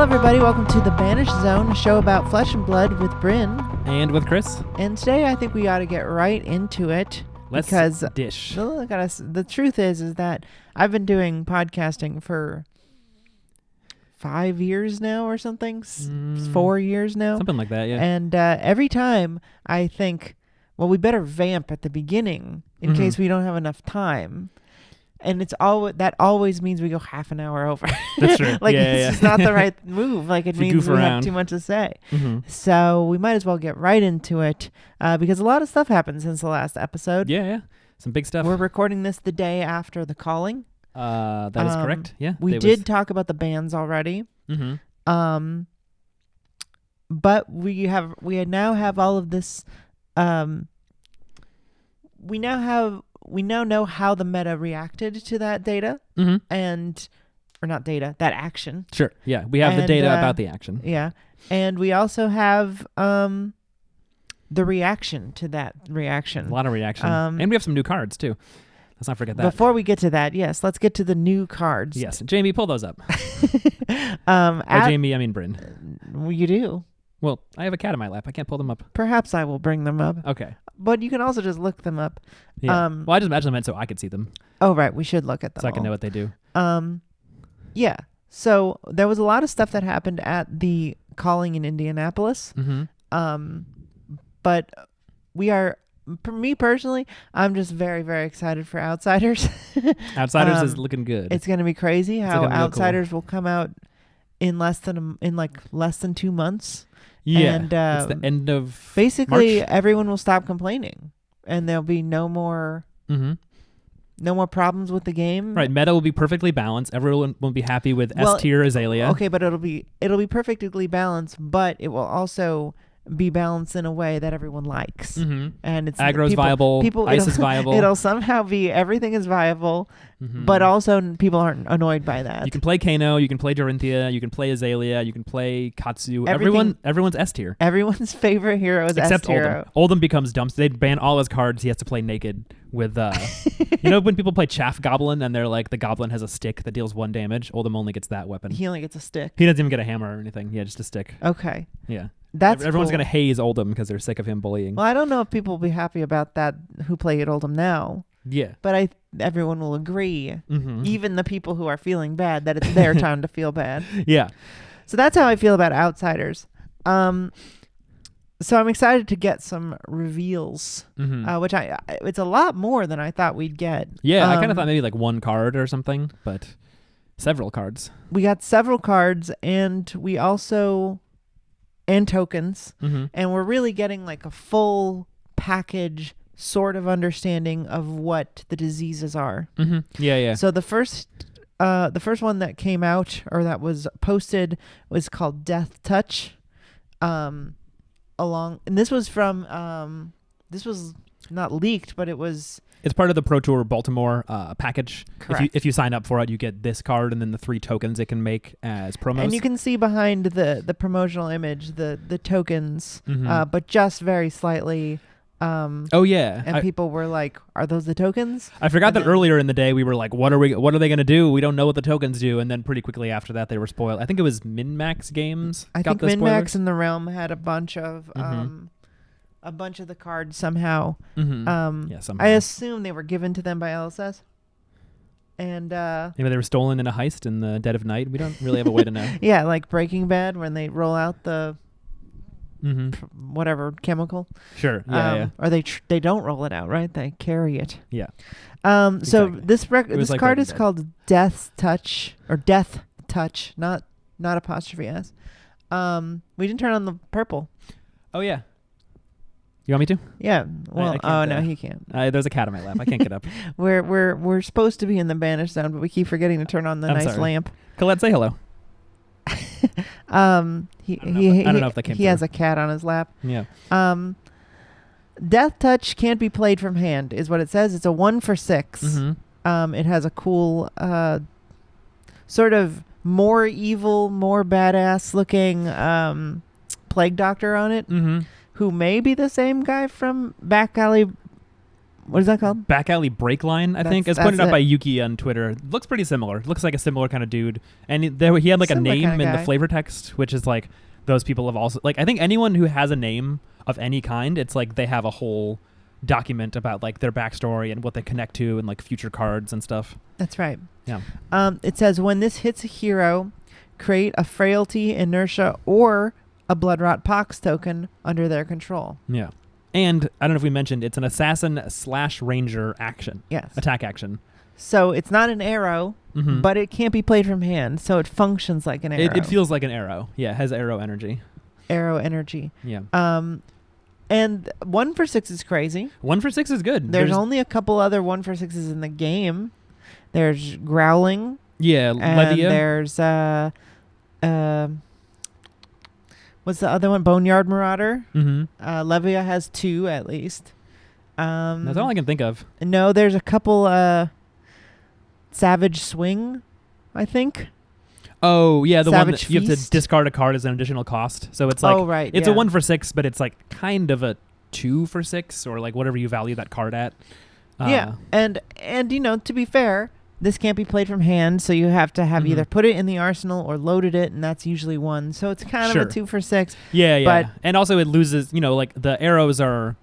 everybody. Welcome to The Banished Zone, a show about flesh and blood with Bryn. And with Chris. And today I think we ought to get right into it. Let's because dish. Look at us. The truth is that I've been doing podcasting for 5 years now or something. 4 years now. Something like that, yeah. And every time I think, well, we better vamp at the beginning in case we don't have enough time. And that always means we go half an hour over. That's true. It's just not the right move. Like, it means we have too much to say. So we might as well get right into it because a lot of stuff happened since the last episode. Yeah. Some big stuff. We're recording this the day after the calling. That is correct. Yeah. We did talk about the bands already. But we now have all of this. We now know how the meta reacted to that data that action. Sure. Yeah. We have the data about the action. Yeah. And we also have the reaction to that reaction. A lot of reaction. And we have some new cards too. Let's not forget that. Before we get to that, yes, let's get to the new cards. Yes. Jamie, pull those up. Jamie, I mean Bryn. You do. Well, I have a cat in my lap. I can't pull them up. Perhaps I will bring them up. Okay. But you can also just look them up. Yeah. Well, I just imagine them so I could see them. Oh, right. We should look at them so I can know what they do. Yeah. So there was a lot of stuff that happened at the calling in Indianapolis. But for me personally, I'm just very, very excited for Outsiders. Outsiders is looking good. It's going to be crazy how Outsiders will come out in less than 2 months. Yeah, and it's the end of basically March. Everyone will stop complaining, and there'll be no more problems with the game. Right, meta will be perfectly balanced. Everyone will be happy with S tier Azalea. Okay, but it'll be perfectly balanced, but it will also be balanced in a way that everyone likes. And it's aggro's viable, ice is viable. It'll somehow be everything is viable, but also people aren't annoyed by that. You can play Kano, you can play Dorinthia, you can play Azalea, you can play Katsu. Everyone's S tier. Everyone's favorite hero is S tier. Except Oldham. Oldham becomes dumb. So they ban all his cards. He has to play naked with when people play Chaff Goblin and they're like the goblin has a stick that deals 1 damage. Oldham only gets that weapon. He only gets a stick. He doesn't even get a hammer or anything. Yeah, just a stick. Okay. Yeah. Everyone's going to haze Oldham because they're sick of him bullying. Well, I don't know if people will be happy about that who play at Oldham now. Yeah. But everyone will agree, even the people who are feeling bad, that it's their time to feel bad. Yeah. So that's how I feel about Outsiders. So I'm excited to get some reveals, which it's a lot more than I thought we'd get. Yeah, I kind of thought maybe like 1 card or something, but several cards. We got several cards, and we also... and tokens, and we're really getting like a full package sort of understanding of what the diseases are. Yeah. So the first one that came out or that was posted was called Death Touch. And this was from this was not leaked, but it's part of the Pro Tour Baltimore package. Correct. If you sign up for it, you get this card and then the 3 tokens it can make as promos. And you can see behind the promotional image the tokens, but just very slightly. Oh yeah. And people were like, "Are those the tokens?" I forgot that earlier in the day we were like, "What are they going to do? We don't know what the tokens do." And then pretty quickly after that, they were spoiled. I think it was MinMax Games. I think MinMax in the Realm had a bunch of the cards somehow. Yeah, somehow. I assume they were given to them by LSS. And maybe they were stolen in a heist in the dead of night. We don't really have a way to know. Yeah, like Breaking Bad when they roll out the whatever chemical. Sure. Yeah. Or they don't roll it out, right? They carry it. Yeah. So this like card is called Death Touch or Death Touch, not apostrophe S. We didn't turn on the purple. Oh yeah. You want me to? Yeah. Well, no, he can't. There's a cat on my lap. I can't get up. We're supposed to be in the Banished Zone, but we keep forgetting to turn on the nice lamp. Colette, say hello. I don't know if that came He through. has a cat on his lap. Yeah. Death Touch can't be played from hand, is what it says. It's a 1 for 6. It has a cool, sort of more evil, more badass looking Plague Doctor on it. Who may be the same guy from Back Alley What is that called? Back Alley Break Line, I think. It's pointed out by Yuki on Twitter. Looks pretty similar. Looks like a similar kind of dude. And he had like Similar a name kinda in the guy. flavor text, which is like those people have also like I think anyone who has a name of any kind, it's like they have a whole document about like their backstory and what they connect to and like future cards and stuff. That's right. Yeah. It says when this hits a hero, create a frailty, inertia, or a blood rot pox token under their control. Yeah. And I don't know if we mentioned it's an assassin / ranger action. Yes. Attack action. So it's not an arrow, Mhm. but it can't be played from hand, so it functions like an arrow. It feels like an arrow. Yeah, it has arrow energy. Arrow energy. Yeah. And 1 for 6 is crazy. 1 for 6 is good. There's only a couple other 1 for 6s in the game. There's Growling. yeah, And Levia. there's what's the other one? Boneyard Marauder. Mm-hmm. Levia has 2 at least. That's all I can think of. No, there's a couple Savage Swing, I think. Oh, yeah, the one Savage that you have to Feast? discard a card as an additional cost. So it's like oh, right. it's yeah. a 1 for 6, but it's like kind of a 2 for 6 or like whatever you value that card at. Yeah. And you know, to be fair, this can't be played from hand, so you have to have Mhm. either put it in the arsenal or loaded it, and that's usually 1. So it's kind Sure. of a 2 for 6. Yeah, yeah. But- And also it loses, like the arrows are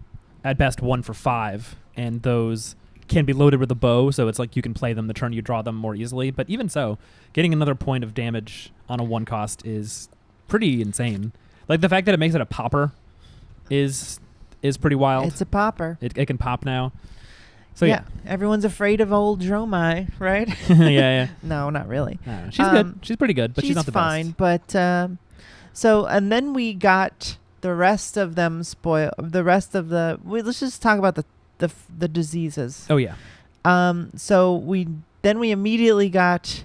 at best 1 for 5, and those can be loaded with a bow, so it's like you can play them the turn you draw them more easily. But even so, getting another point of damage on a 1 cost is pretty insane. Like the fact that it makes it a popper is pretty wild. It's a popper. It can pop now. So yeah. Everyone's afraid of old Dromai, right? yeah. No, not really. No, she's good. She's pretty good, but she's not the fine. best. But so, and then we got the rest of them spoiled. The rest of the. Let's just talk about the diseases. Oh yeah. So we immediately got.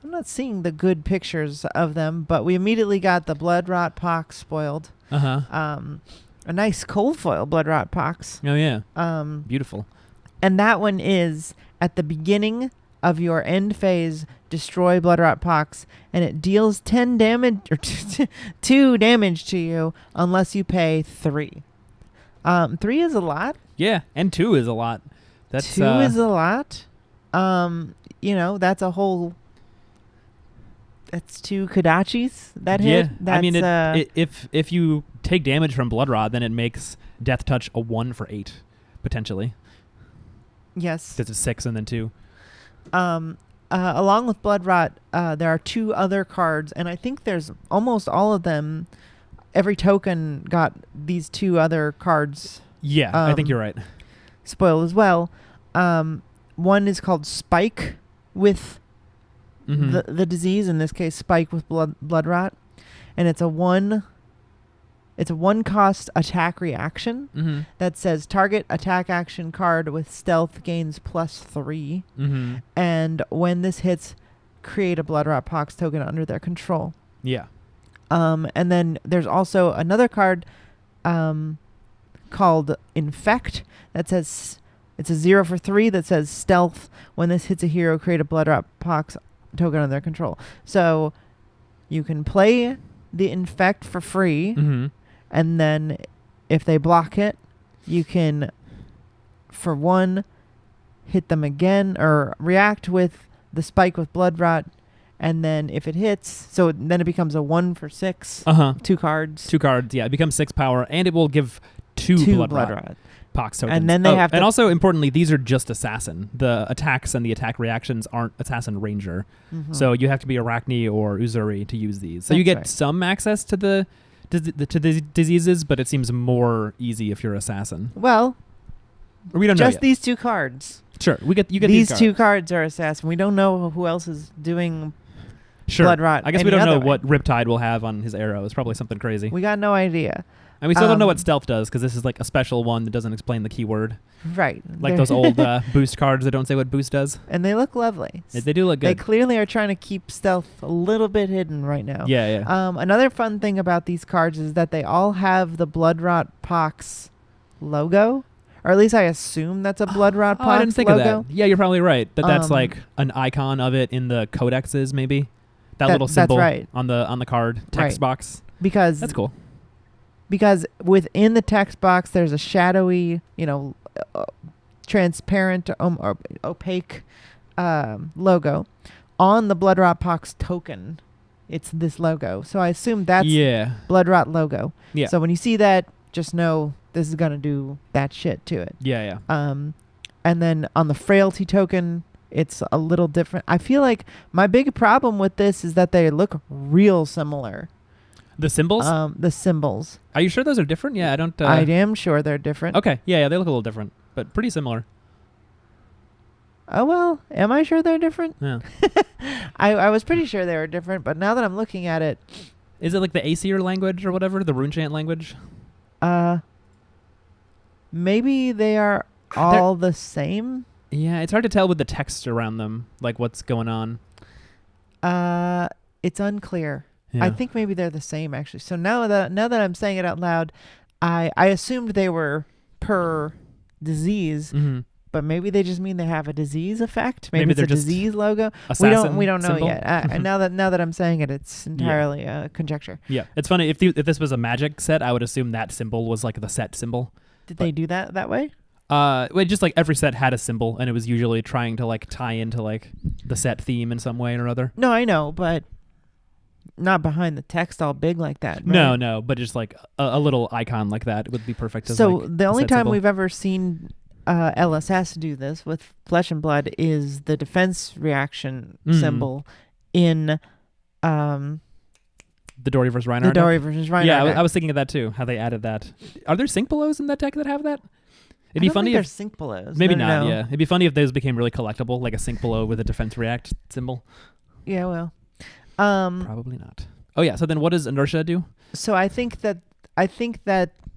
I'm not seeing the good pictures of them, but we immediately got the blood rot pox spoiled. Uh-huh. A nice cold foil blood rot pox. Oh yeah. Um, Beautiful. and that one is at the beginning of your end phase, destroy blood rot pox, and it deals 10 damage or 2 damage to you unless you pay 3. 3 is a lot. Yeah, and 2 is a lot. That's 2 is a lot. That's a whole. That's 2 Kodachis that hit. Yeah, That's, I mean, if you take damage from Blood Rod, then it makes Death Touch a 1 for 8, potentially. yes. Because it's 6 and then 2. Along with Blood Rot, there are 2 other cards, and I think there's almost all of them. Every token got these 2 other cards Yeah, I think you're right. spoiled as well. One is called Spike with Mhm. the disease, in this case Spike with blood rot, and it's a 1 cost attack reaction Mhm. that says target attack action card with stealth gains +3, Mhm. and when this hits, create a blood rot pox token under their control. Yeah. And then there's also another card called Infect that says it's a 0 for 3 that says stealth. When this hits a hero, create a blood rot pox token under their control. So you can play the Infect for free, Mhm. and then if they block it, you can, for 1, hit them again or react with the Spike with blood rot. And then if it hits, so then it becomes a 1 for 6, Uh-huh. 2 cards. 2 cards, yeah. It becomes 6 power, and it will give 2 blood rot pox tokens. And then they have to. And also, importantly, these are just assassin. The attacks and the attack reactions aren't assassin ranger. Mhm. So you have to be Arachne or Uzuri to use these. So you That's get right. some access to the diseases, but it seems more easy if you're assassin. Well, Or we don't know just yet. these 2 cards. Sure, you get These cards. 2 cards are assassin. We don't know who else is doing Sure. blood rot. I guess we any don't know other way. what Riptide will have on his arrow. It's probably something crazy. We got no idea. And we still don't know um, what stealth does because this is like a special one that doesn't explain the keyword. Right. Like They're- those old boost cards that don't say what boost does. And they look lovely. They do look They good. clearly are trying to keep stealth a little bit hidden right now. Yeah, yeah. Another fun thing about these cards is that they all have the blood rot pox logo. Or at least I assume that's a blood rot Oh, pox I didn't think logo. of that. Yeah, you're probably right. That's Um, like an icon of it in the codexes, maybe. That little That's symbol right. on the card text Right. box. Because That's cool. because within the text box there's a shadowy, transparent or opaque logo on the Blood Rot Pox token. It's this logo, so I assume that's Blood Rot logo. Yeah. So when you see that, just know this is gonna do that shit to it. Yeah. And then on the Frailty token, it's a little different. I feel like my big problem with this is that they look real similar. The symbols? The symbols. Are you sure those are different? Yeah, I don't. I am sure they're different. Okay. Yeah, they look a little different, but pretty similar. Oh, well, am I sure they're different? Yeah. I was pretty sure they were different, but now that I'm looking at it. Is it like the Aesir language or whatever? The rune chant language? Maybe they are all the same. Yeah, it's hard to tell with the text around them, like what's going on. It's unclear. Yeah. I think maybe they're the same, actually. So now that I'm saying it out loud, I assumed they were per disease. Mm-hmm. But maybe they just mean they have a disease effect. Maybe it's they're a just disease logo. We don't know yet. And now that I'm saying it, it's entirely conjecture. Yeah, it's funny. If this was a Magic set, I would assume that symbol was like the set symbol. Did they do that way? Just like every set had a symbol, and it was usually trying to like tie into like the set theme in some way or other. No, I know, but not behind the text all big like that. Right? No, but just like a little icon like that would be perfect. So like the only time symbol. we've ever seen LSS do this with Flesh and Blood is the defense reaction symbol in the Dory vs. Reinhardt. The Dory versus Reinhardt. Yeah, I was thinking of that too. How they added that. Are there sync belows in that deck that have that? It'd be funny if if sync belows. Maybe not. Yeah, it'd be funny if those became really collectible, like a sync below with a defense react symbol. Yeah, well, probably not. Oh yeah. So then, what does inertia do? So I think that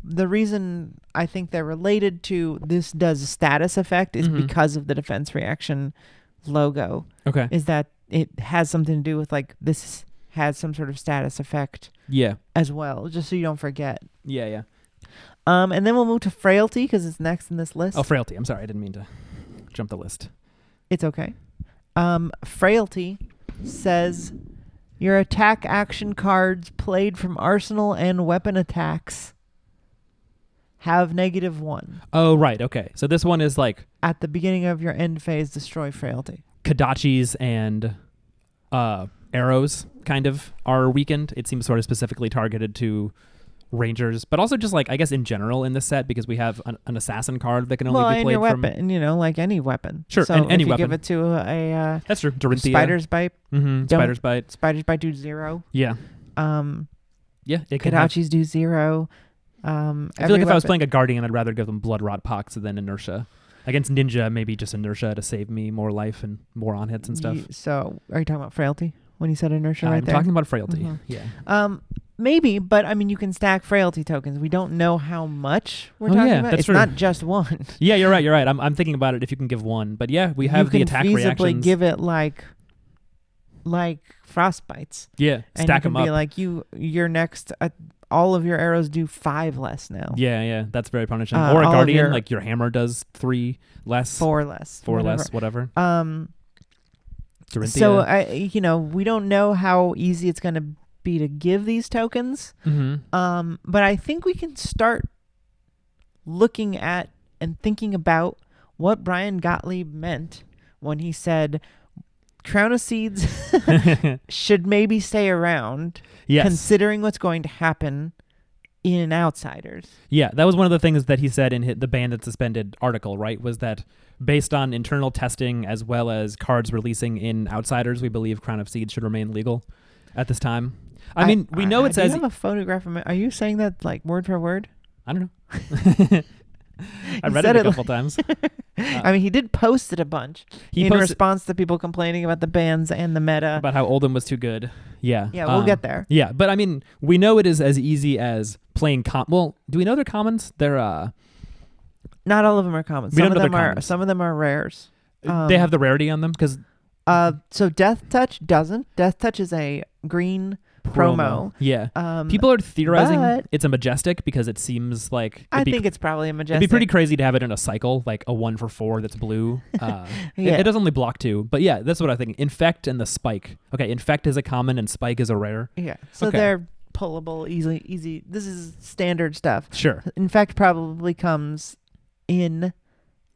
the reason I think they're related to this does a status effect is because of the defense reaction logo. Okay. Is that it has something to do with like this has some sort of status effect. Yeah. As well, just so you don't forget. Yeah. And then we'll move to Frailty because it's next in this list. Oh, Frailty. I'm sorry, I didn't mean to jump the list. It's okay. Frailty says your attack action cards played from arsenal and weapon attacks have -1. Oh, right. Okay. So this one is like at the beginning of your end phase, destroy Frailty. Kodachis and arrows kind of are weakened. It seems sort of specifically targeted to rangers, but also just like I guess in general in this set because we have an assassin card that can only be played your from weapon, like any weapon. Sure, so any if you weapon. give it to a that's true. Dorinthia. Spider's Bite. Spider's Bite. Spider's Bite do 0. Yeah. Yeah. Kodachis do 0. I feel like if I was playing a Guardian, I'd rather give them Blood Rot Pox than Inertia. Against Ninja, maybe just Inertia to save me more life and more on hits and stuff. So are you talking about Frailty when you said Inertia right there? I'm talking about Frailty. Yeah. Maybe, but I mean, you can stack Frailty tokens. We don't know how much we're talking about. That's it's true. not just one. Yeah, you're right. I'm thinking about it if you can give one. But yeah, we have the attack reactions. You can feasibly give it like Frostbites. Yeah, and stack them up. And you can be like, you're next... all of your arrows do 5 less now. Yeah, that's very punishing. Or a Guardian, like your hammer does 3 less. 4 less. 4 less, whatever. So, we don't know how easy it's going to be to give these tokens. But I think we can start looking at and thinking about what Brian Gottlieb meant when he said Crown of Seeds should maybe stay around, considering what's going to happen in Outsiders. Yeah, that was one of the things that he said in the Banned and Suspended article, right? Was that based on internal testing as well as cards releasing in Outsiders, we believe Crown of Seeds should remain legal at this time. I mean, we know it says... Do you have a photograph of it? Are you saying that like word for word? I don't know. I read it a couple times. I mean, he did post it a bunch in response to people complaining about the bans and the meta. About how Oldham was too good. Yeah. Yeah, we'll get there. Yeah, but I mean, we know it is as easy as playing... Well, do we know they're commons? They're... Not all of them are commons. Some of them are rares. They have the rarity on them? Because... So Death Touch doesn't. Death Touch is a green... promo. Yeah. People are theorizing it's a Majestic because it seems like... I think it's probably a Majestic. It'd be pretty crazy to have it in a cycle, like a 1 for 4 that's blue. It does only block 2. But yeah, that's what I think. Infect and the Spike. Okay, Infect is a common and Spike is a rare. Yeah. So they're pullable, easy. This is standard stuff. Sure. Infect probably comes in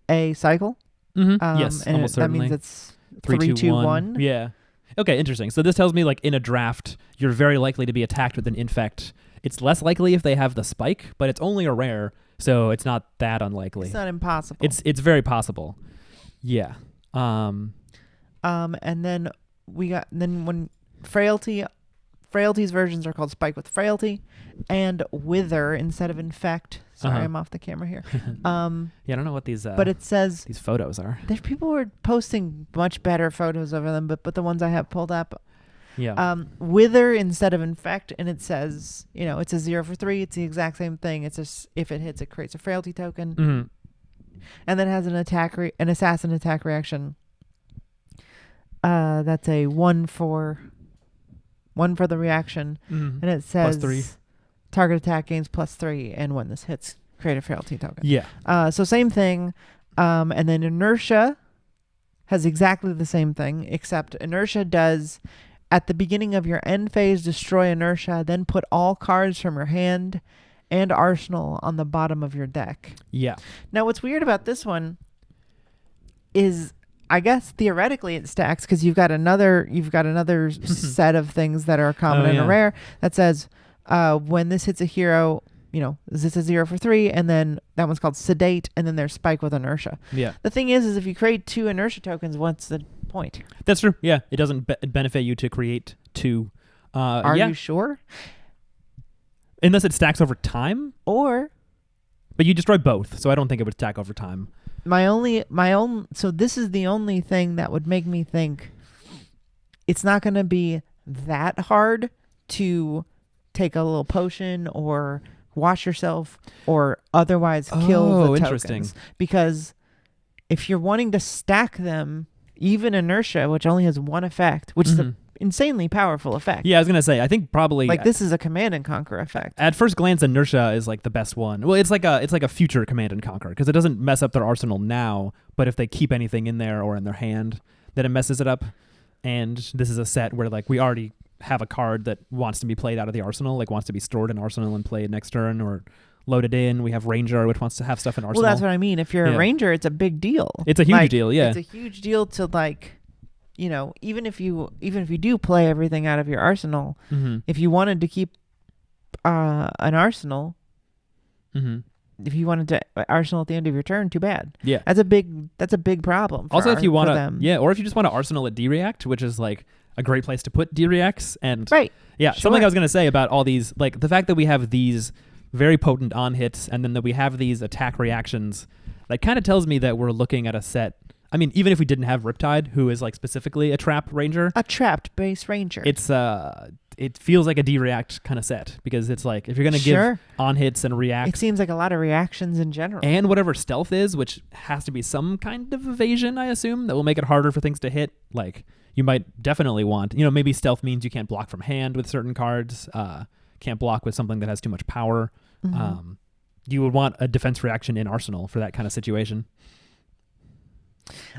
a cycle. Yes, and almost that certainly. means it's 3, 2, 1. Yeah. Okay, interesting. So this tells me like in a draft, you're very likely to be attacked with an infect. It's less likely if they have the spike, but it's only a rare, so it's not that unlikely. It's not impossible. It's very possible. Yeah. And then when frailty's versions are called spike with frailty and wither instead of infect. Sorry, I'm off the camera here. Yeah, I don't know what these but it says these photos are. There's people who are posting much better photos of them, but the ones I have pulled up, wither instead of infect, and it says, it's a 0 for 3. It's the exact same thing. It's just if it hits, it creates a frailty token, and then has an assassin attack reaction. That's a 1 for the reaction, and it says +3. Target attack gains +3, and when this hits, create a frailty token. Yeah. So same thing, and then inertia has exactly the same thing, except inertia does, at the beginning of your end phase, destroy inertia, then put all cards from your hand and arsenal on the bottom of your deck. Yeah. Now, what's weird about this one is, I guess theoretically it stacks because you've got another set of things that are common and a rare that says when this hits a hero, is this a 0 for 3, and then that one's called sedate, and then there's spike with inertia. Yeah. The thing is if you create 2 inertia tokens, what's the point? That's true. Yeah, it doesn't benefit you to create 2. Are you sure? Unless it stacks over time, but you destroy both, so I don't think it would stack over time. So this is the only thing that would make me think it's not going to be that hard to take a little potion or wash yourself or otherwise kill the tokens. Because if you're wanting to stack them, even inertia, which only has 1 effect, which is an insanely powerful effect. Yeah, I was going to say, I think probably this is a command and conquer effect. At first glance, inertia is like the best one. Well, it's like a future command and conquer because it doesn't mess up their arsenal now, but if they keep anything in there or in their hand, then it messes it up. And this is a set where like we already have a card that wants to be played out of the arsenal, like wants to be stored in arsenal and played next turn or loaded in. We have ranger, which wants to have stuff in arsenal. Well, that's what I mean. If you're a ranger, it's a big deal. It's a huge deal, yeah. It's a huge deal to even if you do play everything out of your arsenal, if you wanted to keep an arsenal, if you wanted to arsenal at the end of your turn, too bad. Yeah, that's a big problem. Also, if you want to, or if you just want to arsenal at D-React, which is like a great place to put D-Reacts, and something I was gonna say about all these, like the fact that we have these very potent on hits, and then that we have these attack reactions, that kind of tells me that we're looking at a set. I mean, even if we didn't have Riptide, who is like specifically a trap ranger, a trapped base ranger, it feels like a D-React kind of set because it's like if you're gonna give on hits and react, it seems like a lot of reactions in general, and whatever stealth is, which has to be some kind of evasion, I assume, that will make it harder for things to hit. Like you might definitely want, maybe stealth means you can't block from hand with certain cards, can't block with something that has too much power. You would want a defense reaction in arsenal for that kind of situation.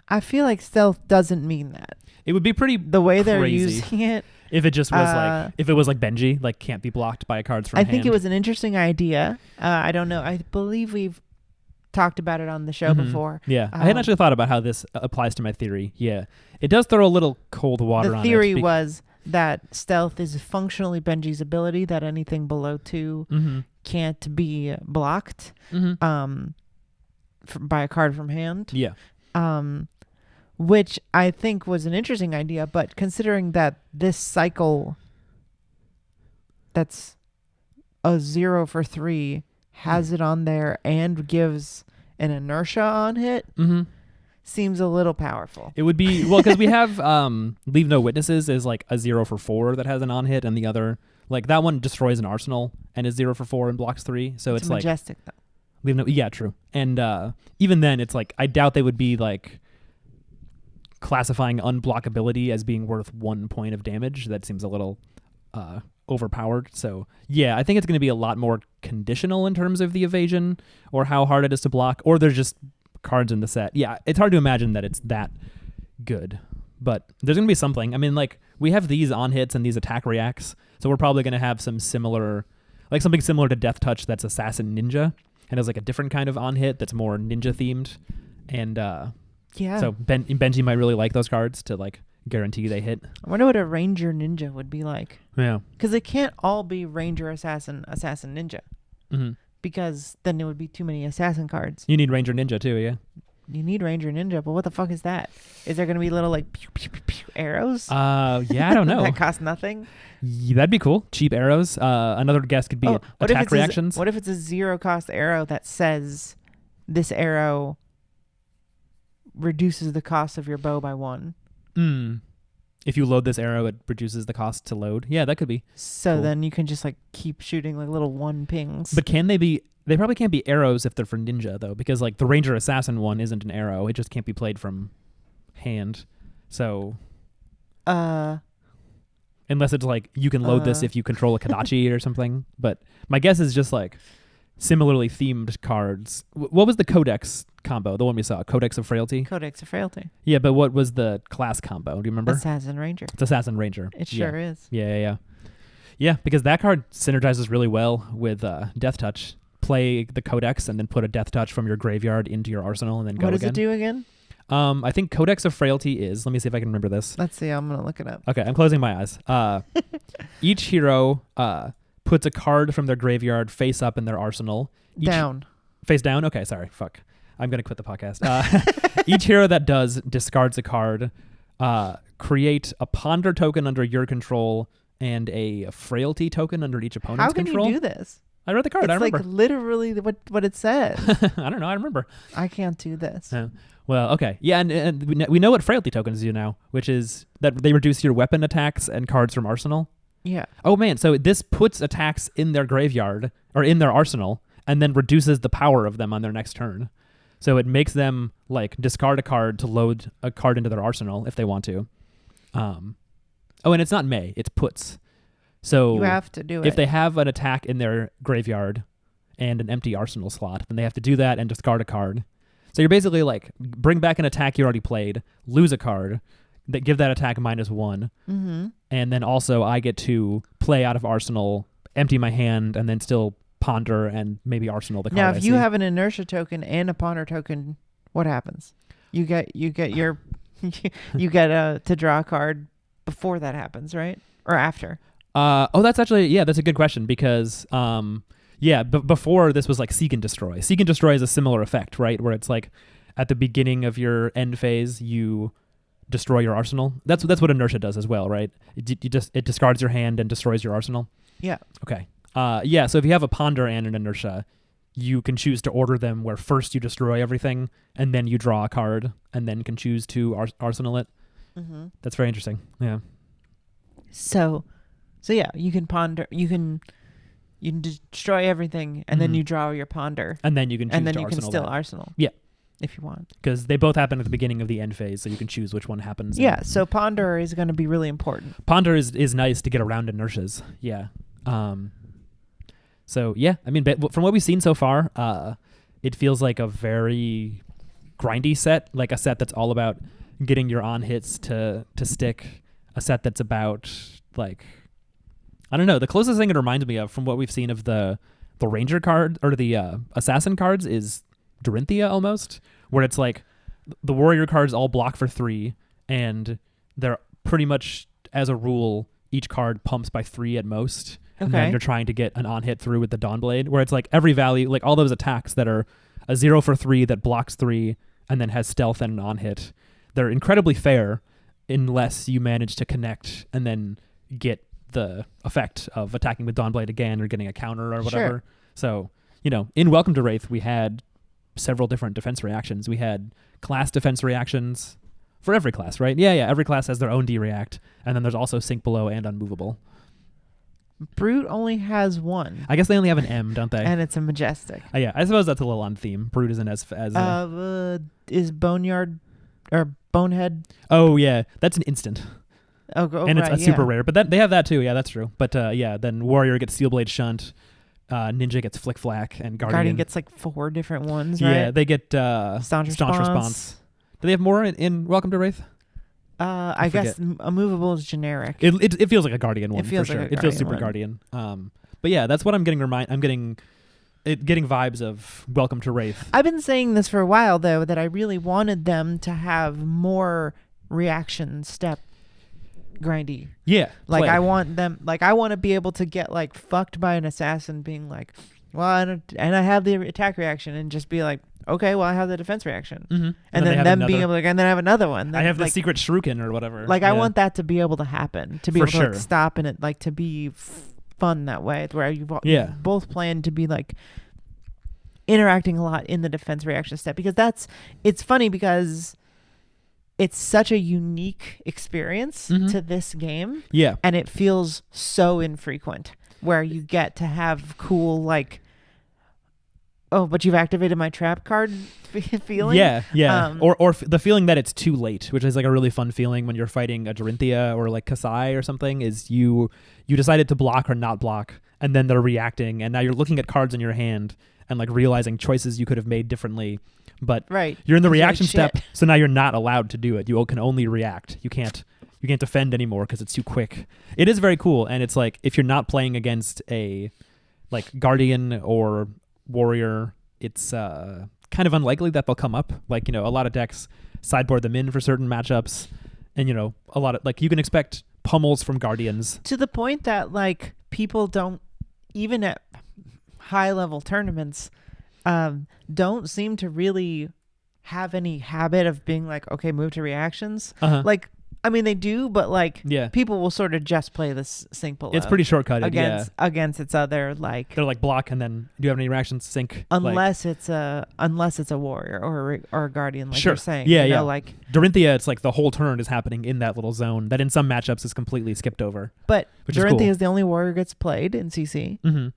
I feel like stealth doesn't mean that. It would be pretty the way crazy they're using it. If it just was if it was like Benji, like can't be blocked by cards from hand. I think it was an interesting idea. I don't know. I believe we've talked about it on the show before. Yeah. I hadn't actually thought about how this applies to my theory. Yeah. It does throw a little cold water on it. The theory was that stealth is functionally Benji's ability, that anything below 2 can't be blocked by a card from hand. Yeah. Which I think was an interesting idea, but considering that this cycle that's a 0 for 3 has it on there and gives an inertia on hit, seems a little powerful. It would be, because we have Leave No Witnesses is like a 0 for 4 that has an on hit, and the other, like that one destroys an arsenal and is 0 for 4 and blocks 3. So it's like majestic though. Yeah, true. And even then, it's like I doubt they would be like classifying unblockability as being worth 1 point of damage. That seems a little overpowered. So yeah, I think it's going to be a lot more conditional in terms of the evasion or how hard it is to block, or there's just cards in the set. Yeah, it's hard to imagine that it's that good, but there's going to be something. I mean, like we have these on hits and these attack reacts, so we're probably going to have some similar, like something similar to Death Touch that's Assassin Ninja. And has like a different kind of on hit that's more ninja themed. And Yeah. so Benji might really like those cards to like guarantee they hit. I wonder what a Ranger Ninja would be like. Yeah. Because it can't all be Ranger Assassin Ninja. Mm-hmm. Because then it would be too many assassin cards. You need Ranger Ninja too, yeah. You need Ranger Ninja, but what the fuck is that? Is there going to be little like pew, pew, pew, pew arrows? Yeah, I don't know. That cost nothing? That'd be cool. Cheap arrows. Another guess could be attack reactions. What if it's a 0 cost arrow that says this arrow reduces the cost of your bow by 1? If you load this arrow, it reduces the cost to load. Yeah, that could be. So cool. then you can just like keep shooting like little 1 pings. But can they be? They probably can't be arrows if they're for ninja though, because like the Ranger Assassin one isn't an arrow. It just can't be played from hand. So, unless it's like you can load this if you control a Kodachi or something. But my guess is just like similarly themed cards. What was the Codex combo? The one we saw, Codex of Frailty. Codex of Frailty. Yeah, but what was the class combo? Do you remember? Assassin Ranger. It's Assassin Ranger. It sure is. Yeah. Yeah, because that card synergizes really well with Death Touch. Play the Codex and then put a Death Touch from your graveyard into your arsenal and then go again. What does it do again? I think Codex of Frailty is, let me see if I can remember this. Let's see, I'm going to look it up. Okay, I'm closing my eyes. Each hero puts a card from their graveyard face up in their arsenal. Down. Face down? Okay, sorry. Fuck. I'm going to quit the podcast. Each hero that does discards a card, create a Ponder token under your control and a Frailty token under each opponent's control. How can you do this? I read the card. It's I remember. like literally what it says. I don't know. I remember. I can't do this. Well, okay. Yeah, and we know what Frailty tokens do now, which is that they reduce your weapon attacks and cards from arsenal. Yeah. Oh, man. So this puts attacks in their graveyard or in their arsenal and then reduces the power of them on their next turn. So it makes them like discard a card to load a card into their arsenal if they want to. And it's not may, it's puts. So you have to do it. If they have an attack in their graveyard and an empty arsenal slot, then they have to do that and discard a card. So you're basically like, bring back an attack you already played, lose a card, that give that attack -1, and then also I get to play out of arsenal, empty my hand, and then still ponder and maybe arsenal the card. Now, if you have an inertia token and a ponder token, what happens? You get your you get to draw a card before that happens, right? Or after? That's actually, that's a good question because, before this was like Seek and Destroy. Seek and Destroy is a similar effect, right? Where it's like at the beginning of your end phase, you destroy your arsenal. That's what inertia does as well, right? It discards your hand and destroys your arsenal. Yeah. Okay. So if you have a ponder and an inertia, you can choose to order them where first you destroy everything and then you draw a card and then can choose to arsenal it. Mm-hmm. That's very interesting. Yeah. So yeah, you can ponder. You can destroy everything, and then you draw your ponder, and then you can choose and then to you can arsenal still that. Arsenal. Yeah, if you want, because they both happen at the beginning of the end phase, so you can choose which one happens. Yeah, so ponder is going to be really important. Ponder is nice to get around inertias. Yeah. So yeah, I mean, from what we've seen so far, it feels like a very grindy set, like a set that's all about getting your on hits to stick. A set that's about like, I don't know. The closest thing it reminds me of from what we've seen of the Ranger card or the Assassin cards is Dorinthia almost, where it's like the Warrior cards all block for 3, and they're pretty much as a rule each card pumps by 3 at most. Okay. And then you're trying to get an on hit through with the Dawnblade, where it's like every value, like all those attacks that are a 0 for 3 that blocks 3 and then has stealth and an on hit. They're incredibly fair unless you manage to connect and then get the effect of attacking with Dawnblade again or getting a counter or whatever. Sure. So, in Welcome to Wraith, we had several different defense reactions. We had class defense reactions for every class, right? Yeah. Every class has their own D-react, and then there's also Sink Below and Unmovable. Brute only has one. I guess they only have an M, don't they? And it's a Majestic. Yeah, I suppose that's a little on theme. Brute isn't as is Boneyard or Bonehead? Oh yeah, that's an instant. And it's super rare, but they have that too. Yeah, that's true. But then Warrior gets Steelblade Shunt, Ninja gets Flick Flack, and Guardian gets like 4 different ones. Right? Yeah, they get Staunch Response. Do they have more in Welcome to Wraith? I guess Immovable is generic. It feels like a Guardian one. It feels for sure. Like a it feels Guardian super one. Guardian. But yeah, that's what I'm getting. I'm getting getting vibes of Welcome to Wraith. I've been saying this for a while, though, that I really wanted them to have more reaction step grindy. Yeah. Like, play. I want to be able to get, like, fucked by an assassin being like, well, and I have the attack reaction, and just be like, okay, well, I have the defense reaction. Mm-hmm. And then them being able to, and then I have another one. Then, I have the like, secret shuriken or whatever. Like, I want that to be able to happen, to be For able to like, sure. stop and it, like, to be fun that way, where you both plan to be, like, interacting a lot in the defense reaction step. Because it's funny because it's such a unique experience to this game. Yeah. And it feels so infrequent, where you get to have cool, like, oh, but you've activated my trap card feeling. Yeah. Or the feeling that it's too late, which is like a really fun feeling when you're fighting a Dorinthia or like Kasai or something, is you decided to block or not block, and then they're reacting, and now you're looking at cards in your hand and like realizing choices you could have made differently. But you're in the reaction step, so now you're not allowed to do it. You can only react. You can't defend anymore because it's too quick. It is very cool, and it's like if you're not playing against a like Guardian or Warrior, it's kind of unlikely that they'll come up. Like, a lot of decks sideboard them in for certain matchups, and a lot of, like, you can expect pummels from Guardians to the point that, like, people don't, even at high level tournaments, don't seem to really have any habit of being like, okay, move to reactions. Like, I mean, they do, but like, people will sort of just play this sync below. It's pretty shortcutted against its other, like, they're like block, and then do you have any reactions? Sync, unless it's a warrior or a guardian, like you're saying. Like Dorinthia, it's like the whole turn is happening in that little zone that in some matchups is completely skipped over. But Dorinthia is the only warrior gets played in CC. Mm-hmm.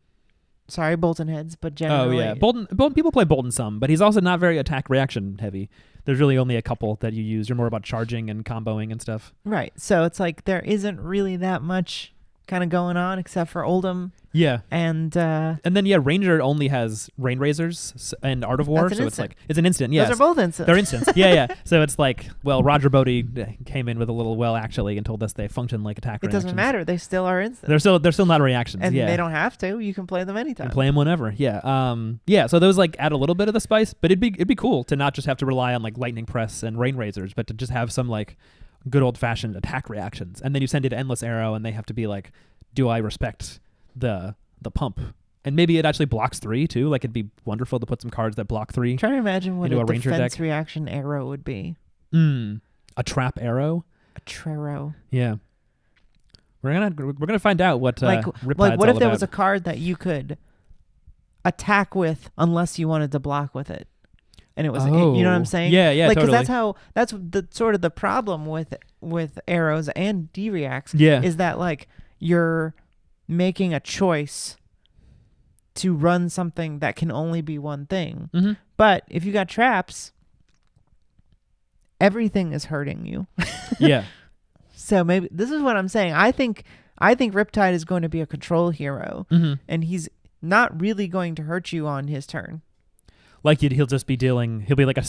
Sorry, Bolton heads, but generally. Oh yeah, Bolton people play Bolton some, but he's also not very attack reaction heavy. There's really only a couple that you use. You're more about charging and comboing and stuff. Right. So it's like there isn't really that much kind of going on except for Oldham. Yeah. And then Ranger only has Rain Razors and Art of War, so it's like it's an instant. Yes. Those are both instants. They're instants. Yeah. So it's like, well, Roger Bodie came in with a little actually and told us they function like attack reactions. It doesn't matter. They still are instants. They're still not reactions. And they don't have to. You can play them anytime. You can play them whenever. Yeah. So those like add a little bit of the spice, but it'd be cool to not just have to rely on like Lightning Press and Rain Razors, but to just have some like good old fashioned attack reactions. And then you send it to Endless Arrow, and they have to be like, do I respect the pump? And maybe it actually blocks 3 too. Like, it'd be wonderful to put some cards that block 3. I'm trying to imagine what a defense deck reaction arrow would be. A trap arrow. A trero. Yeah. We're gonna find out what what if there was a card that you could attack with unless you wanted to block with it, and it was you know what I'm saying? Yeah, like, totally. Because that's the sort of the problem with arrows and D-reacts. Yeah. Is that like you're making a choice to run something that can only be one thing. Mm-hmm. But if you got traps, everything is hurting you. Yeah. So maybe this is what I'm saying. I think Riptide is going to be a control hero, and he's not really going to hurt you on his turn. Like he'll just be dealing. He'll be like a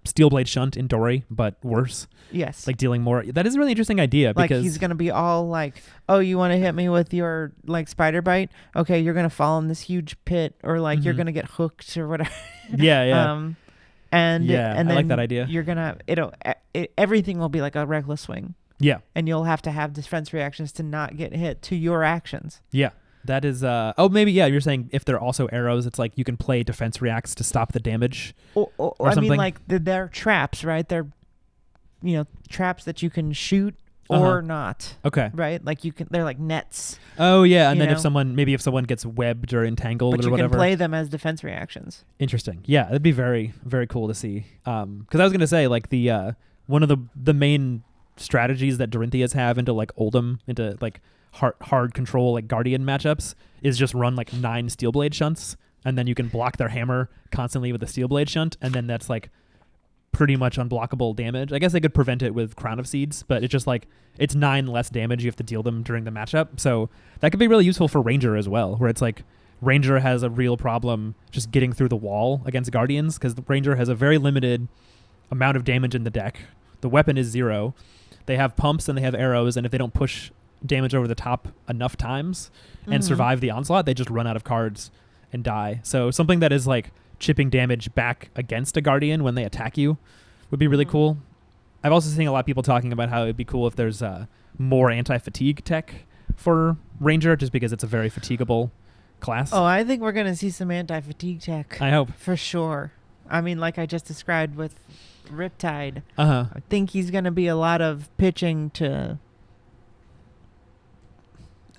Steelblade Shunt in Dory, but worse. Yes. Like dealing more. That is a really interesting idea, because like he's gonna be all like, "Oh, you want to hit me with your like spider bite? Okay, you're gonna fall in this huge pit, or like you're gonna get hooked or whatever." Yeah. And then I like that idea. You're gonna everything will be like a reckless swing. Yeah. And you'll have to have defense reactions to not get hit to your actions. Yeah. That is maybe you're saying if they're also arrows, it's like you can play defense reacts to stop the damage. Or I something. mean, like they're traps, right? They're traps that you can shoot or not. Okay. Right? Like they're like nets. Oh yeah, and then if someone gets webbed or entangled but or whatever. But you can play them as defense reactions. Interesting. Yeah, that'd be very, very cool to see. Because I was gonna say, like, the one of the main strategies that Dorinthias have into like Oldham, into like hard control like Guardian matchups, is just run like 9 Steelblade Shunts, and then you can block their hammer constantly with a Steelblade Shunt, and then that's like pretty much unblockable damage. I guess they could prevent it with Crown of Seeds, but it's just like it's 9 less damage you have to deal them during the matchup. So that could be really useful for Ranger as well, where it's like Ranger has a real problem just getting through the wall against Guardians, because the Ranger has a very limited amount of damage in the deck. The weapon is 0. They have pumps and they have arrows, and if they don't push damage over the top enough times and survive the onslaught, they just run out of cards. and die. So something that is like chipping damage back against a Guardian when they attack you would be really cool. I've also seen a lot of people talking about how it'd be cool if there's more anti-fatigue tech for Ranger, just because it's a very fatigable class. Oh, I think we're going to see some anti-fatigue tech. I hope. For sure. I mean, like I just described with Riptide, Uh-huh. I think he's going to be a lot of pitching to,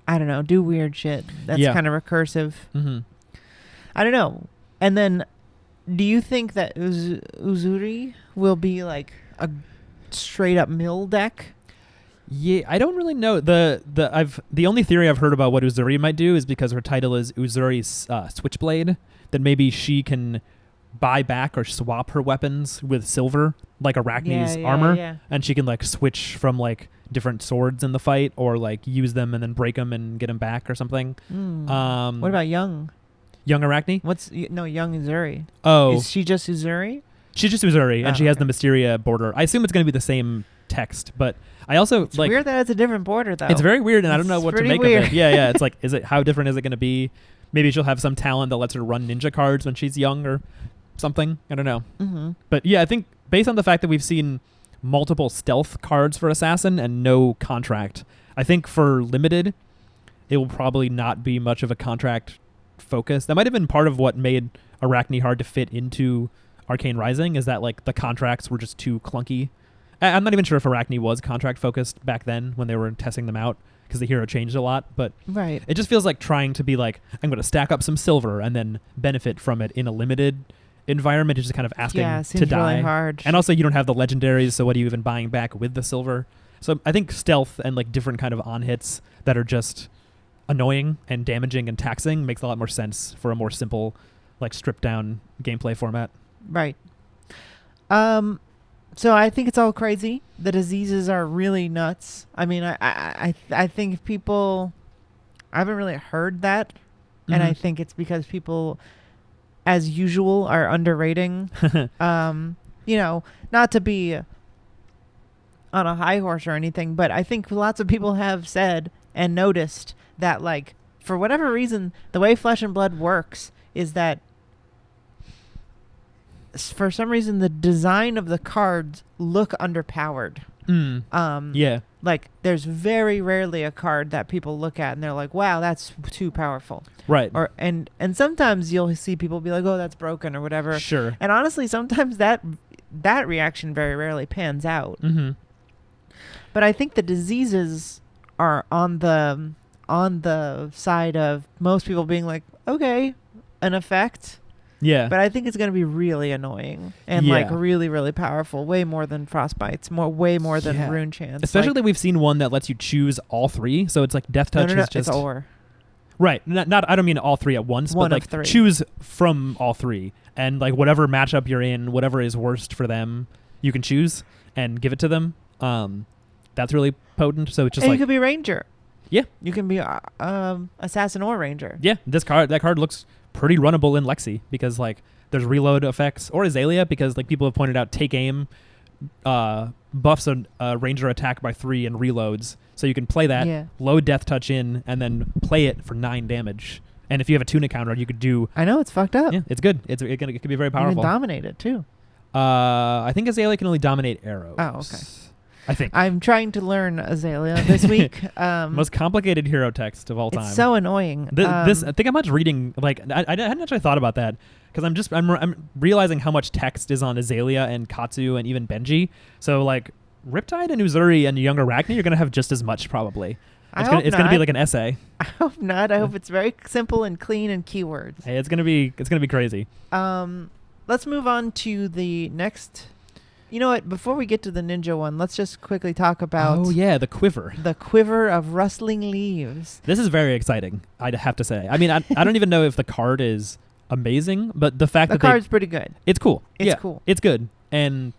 I don't know, do weird shit. That's kind of recursive. Mm-hmm. I don't know. And then, do you think that Uzuri will be like a straight up mill deck? Yeah, I don't really know. The only theory I've heard about what Uzuri might do is because her title is Uzuri's Switchblade, that maybe she can buy back or swap her weapons with silver, like Arachne's armor, and she can like switch from like different swords in the fight, or like use them and then break them and get them back or something. What about Young Arachne? Young Uzuri. Oh, is she just Uzuri? She's just Uzuri, and she has the Mysteria border. I assume it's going to be the same text, but I also it's weird that it's a different border though. It's very weird, and I don't know what to make weird. of it. Yeah. It's like, how different is it going to be? Maybe she'll have some talent that lets her run ninja cards when she's young or something. I don't know. Mm-hmm. But yeah, I think based on the fact that we've seen multiple stealth cards for Assassin and no contract, I think for Limited, it will probably not be much of a contract focus. That might have been part of what made Arachne hard to fit into Arcane Rising, is that like the contracts were just too clunky. I'm not even sure if Arachne was contract focused back then when they were testing them out, because the hero changed a lot. But right, it just feels like trying to be like, I'm going to stack up some silver and then benefit from it in a limited environment is just kind of asking to die. Really hard. And also you don't have the legendaries, so what are you even buying back with the silver? So I think stealth and like different kind of on hits that are just annoying and damaging and taxing makes a lot more sense for a more simple, like stripped down gameplay format. Right. So I think it's all crazy. The diseases are really nuts. I mean, I think people, I haven't really heard that, and I think it's because people, as usual, are underrating. Not to be on a high horse or anything, but I think lots of people have said and noticed that, like, for whatever reason, the way Flesh and Blood works is that for some reason the design of the cards look underpowered. Like there's very rarely a card that people look at and they're like, wow, that's too powerful. Right. Or and sometimes you'll see people be like, oh, that's broken or whatever. Sure. And honestly, sometimes that reaction very rarely pans out. Mm-hmm. But I think the diseases are on the side of most people being like, okay, an effect. Yeah. But I think it's going to be really annoying and like really, really powerful. Way more than Frostbites. Way more than Rune Chance. Especially that we've seen one that lets you choose all three. So it's like Death Touch is just... it's or. Right. Not I don't mean all three at once, One but like of three. Choose from all three. And like whatever matchup you're in, whatever is worst for them, you can choose and give it to them. That's really potent. So it's just and like... you could be Ranger. Yeah. You can be Assassin or Ranger. Yeah. That card looks pretty runnable in Lexi because like there's reload effects, or Azalea because like people have pointed out take aim buffs a Ranger attack by 3 and reloads, so you can play that, load Death Touch in, and then play it for 9 damage. And if you have a tuna counter, you could do... I know, it's fucked up. Yeah, it's good. It could be very powerful. You can dominate it too. I think Azalea can only dominate arrows. Oh, okay. I think. I'm trying to learn Azalea this week. Most complicated hero text of all time. It's so annoying. This I think I'm much reading, like, I hadn't actually thought about that, because I'm realizing how much text is on Azalea and Katsu and even Benji. So like Riptide and Uzuri and Young Arachne, you're gonna have just as much probably. It's gonna be like an essay. I hope not. I hope it's very simple and clean and keywords. Hey, it's gonna be crazy. Let's move on to the next. You know what? Before we get to the ninja one, let's just quickly talk about... Oh, yeah, the quiver. The quiver of rustling leaves. This is very exciting, I'd have to say. I mean, I don't even know if the card is amazing, but the fact that... The card's pretty good. It's cool. It's cool. It's good. And,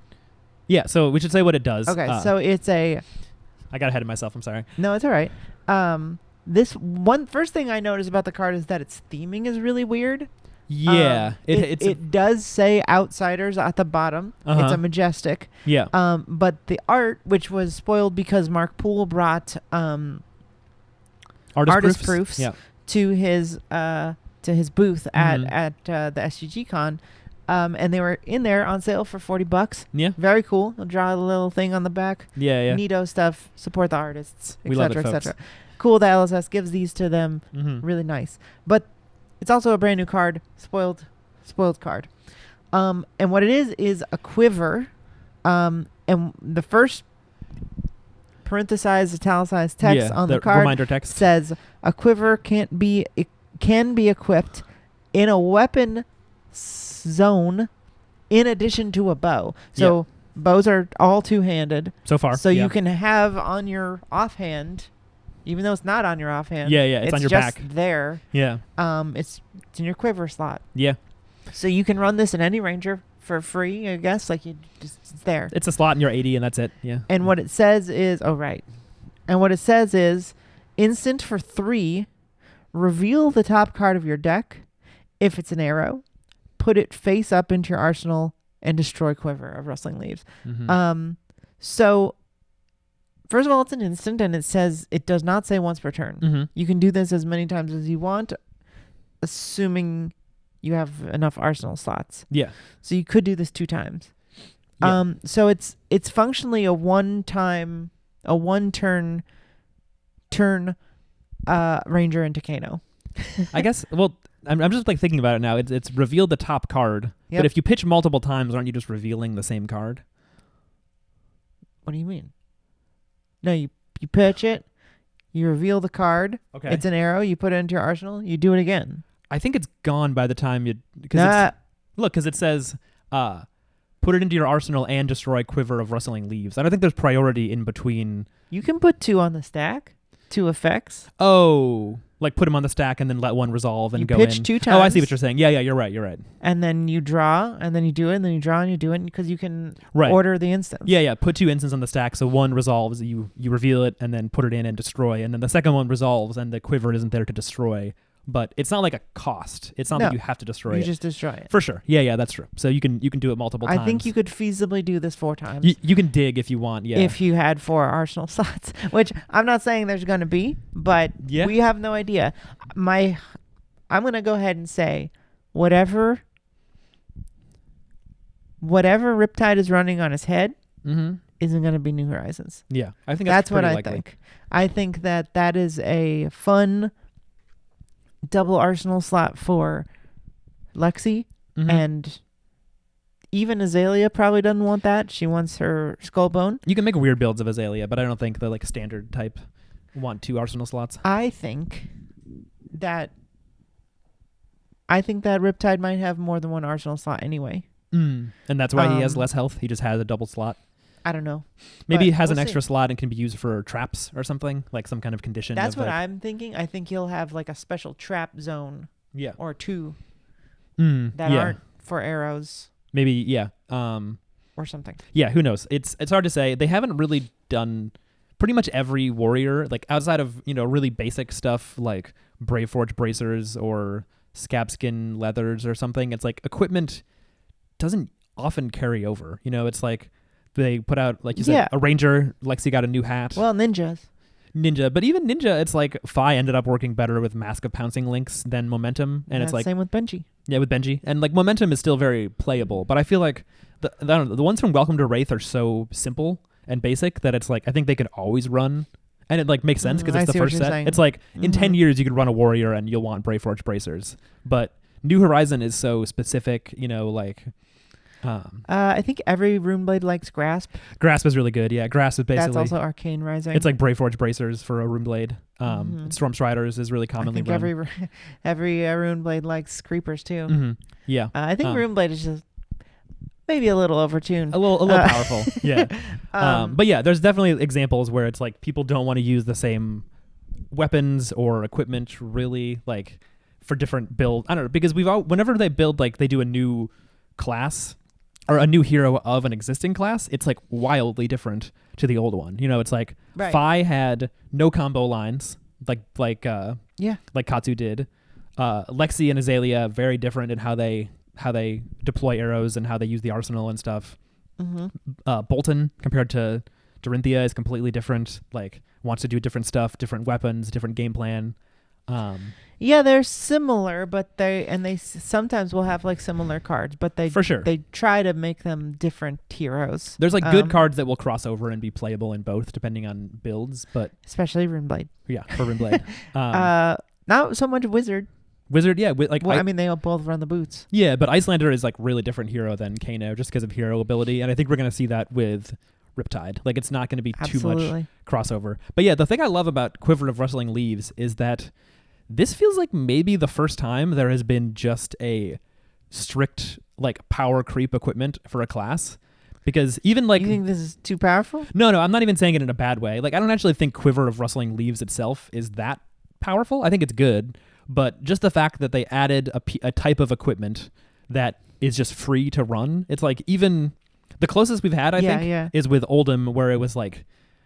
yeah, so we should say what it does. Okay, so it's a... I got ahead of myself. I'm sorry. No, it's all right. First thing I noticed about the card is that its theming is really weird. Yeah. It does say Outsiders at the bottom. It's a majestic. Yeah. But the art, which was spoiled because Mark Poole brought artist proofs to his to his booth at Mhm. the SGG Con, and they were in there on sale for $40. Yeah. Very cool. They'll draw a little thing on the back. Yeah. Yeah. Neato stuff. Support the artists, We love it, etc., folks. etc. Cool that LSS gives these to them. Mm-hmm. Really nice. But it's also a brand new card, spoiled card. And what it is a quiver. And the first parenthesized, italicized text on the card reminder text says a quiver can be equipped in a weapon zone in addition to a bow. So bows are all two-handed. so far. So you can have on your offhand, even though it's not on your offhand. Yeah, it's on your just back. there. Yeah. It's in your quiver slot. Yeah. So you can run this in any ranger for free, I guess. Like it's there. It's a slot in your 80 and that's it. Yeah. And what it says is, And what it says is, instant for 3, reveal the top card of your deck. If it's an arrow, put it face up into your arsenal and destroy quiver of rustling leaves. Mm-hmm. So first of all, it's an instant, and it does not say once per turn. Mm-hmm. You can do this as many times as you want, assuming you have enough arsenal slots. Yeah. So you could do this 2 times. Yeah. So it's functionally a one turn ranger into Kano. I guess. Well, I'm just like thinking about it now. It's reveal the top card, Yep. but if you pitch multiple times, aren't you just revealing the same card? What do you mean? No, you pitch it, you reveal the card. Okay. It's an arrow. You put it into your arsenal. You do it again. I think it's gone by the time you because it says put it into your arsenal and destroy quiver of rustling leaves. I don't think there's priority in between. You can put 2 on the stack, 2 effects. Oh, like put them on the stack and then let one resolve and You go pitch in. 2 times. Oh, I see what you're saying. Yeah, you're right. And then you draw, and then you do it, and then you draw, and you do it, because you can Right. order the instance. Yeah. Put 2 instants on the stack, so one resolves, you reveal it, and then put it in and destroy, and then the second one resolves, and the quiver isn't there to destroy. But it's not like a cost. It's not No. that you have to destroy You it. just destroy it. For sure. Yeah, that's true. So you can do it multiple times. I think you could feasibly do this 4 times. You can dig if you want. Yeah. If you had 4 arsenal slots, which I'm not saying there's going to be, but Yeah. we have no idea. I'm going to go ahead and say whatever Riptide is running on his head Mm-hmm. isn't going to be New Horizons. Yeah, I think That's what pretty I likely. think. I think that is a fun double arsenal slot for Lexi, Mhm. and even Azalea probably doesn't want that. She wants her skull bone. You can make weird builds of Azalea, but I don't think the like standard type want 2 arsenal slots. I think that Riptide might have more than 1 arsenal slot anyway. And that's why he has Um, less health. He just has a double slot. I don't know. Maybe he but has we'll an extra see. slot and can be used for traps or something, like some kind of condition. That's of what like, I'm thinking. I think he'll have like a special trap zone Yeah. or 2 that that aren't for arrows Maybe. Yeah. or something. Yeah. Who knows? It's hard to say. They haven't really done pretty much every warrior, like outside of really basic stuff like Braveforge bracers or scabskin leathers or something. It's like equipment doesn't often carry over. It's like they put out, like you said, Yeah. a ranger. Lexi got a new hat. Well, ninjas. Ninja, but even Ninja, it's like Phi ended up working better with Mask of Pouncing Links than Momentum, and it's like same with Benji. yeah, with Benji, and like Momentum is still very playable, but I feel like I don't know, the ones from Welcome to Wraith are so simple and basic that it's like I think they could always run, and it like makes sense because I it's the see what first you're set. saying. It's like in 10 Mhm. years you could run a warrior and you'll want Braveforge bracers, but New Horizon is so specific, like. I think every Runeblade likes Grasp. Grasp is really good. Yeah, Grasp is basically. That's also Arcane Rising. It's like Braveforge bracers for a Runeblade. Mhm. Stormstriders is really I commonly think run. every Runeblade likes Creepers too. Mm-hmm. Yeah, I think Um, Runeblade is just maybe a little overtuned. a little powerful. Yeah, Um, but yeah, there's definitely examples where it's like people don't want to use the same weapons or equipment really, like for different build. I don't know, because whenever they build, like they do a new class or a new hero of an existing class, it's like wildly different to the old one. It's like Right. Phi had no combo lines like Katsu did. Lexi and Azalea very different in how they deploy arrows and how they use the arsenal and stuff. mhm. Bolton compared to Dorinthia is completely different. Like wants to do different stuff, different weapons, different game plan. Yeah, they're similar, but they sometimes will have like similar cards, but For sure. they try to make them different heroes. There's like good cards that will cross over and be playable in both, depending on builds. But especially Runeblade. yeah, for Runeblade. Not so much Wizard. Wizard, yeah. I mean, they all both run the boots. Yeah, but Icelander is like really different hero than Kano just because of hero ability, and I think we're gonna see that with Riptide. Like, it's not gonna be too much crossover. But yeah, the thing I love about Quiver of Rustling Leaves is that this feels like maybe the first time there has been just a strict like power creep equipment for a class. Because even like... You think this is too powerful? No, I'm not even saying it in a bad way. Like, I don't actually think Quiver of Rustling Leaves itself is that powerful. I think it's good. But just the fact that they added a type of equipment that is just free to run. It's like even the closest we've had, I think, is with Oldhim, where it was like,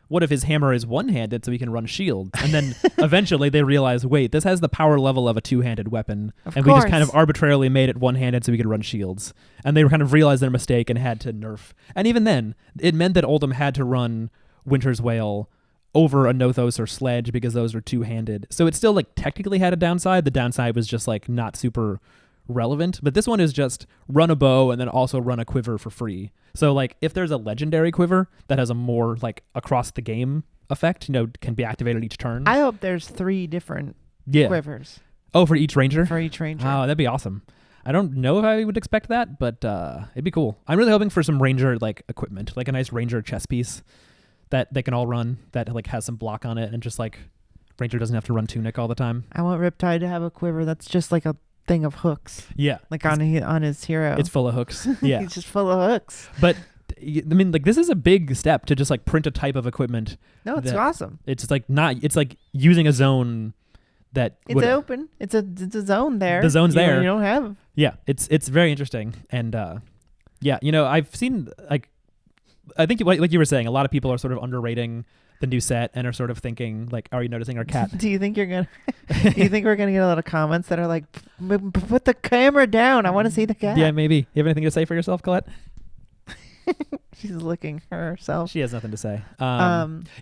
what if his hammer is one-handed so he can run shield? And then eventually they realized, wait, this has the power level of a two-handed weapon. We just kind of arbitrarily made it one-handed so we could run shields. And they kind of realized their mistake and had to nerf. And even then, it meant that Oldhim had to run Winter's Wail over a Nothos or Sledge because those are two-handed. So it still like technically had a downside. The downside was just like not super relevant. But this one is just run a bow and then also run a quiver for free. So like if there's a legendary quiver that has a more like across the game effect, can be activated each turn. I hope there's 3 different quivers. Oh, for each ranger? For each ranger. Oh, that'd be awesome. I don't know if I would expect that, but it'd be cool. I'm really hoping for some ranger like equipment, like a nice ranger chess piece that they can all run that like has some block on it and just like ranger doesn't have to run tunic all the time. I want Riptide to have a quiver that's just like a thing of hooks. Yeah. Like on his hero. It's full of hooks. Yeah. He's just full of hooks. But I mean, like this is a big step to just like print a type of equipment. No, it's awesome. It's like it's like using a zone that it's open. It's a zone there. The zone's there. You don't have. Yeah. It's very interesting. And yeah, I've seen like, I think like you were saying, a lot of people are sort of underrating the new set and are sort of thinking like, are you noticing our cat? Do you think we're gonna get a lot of comments that are like, put the camera down, I want to see the cat? Yeah, maybe. You have anything to say for yourself, Colette? She's licking herself. She has nothing to say.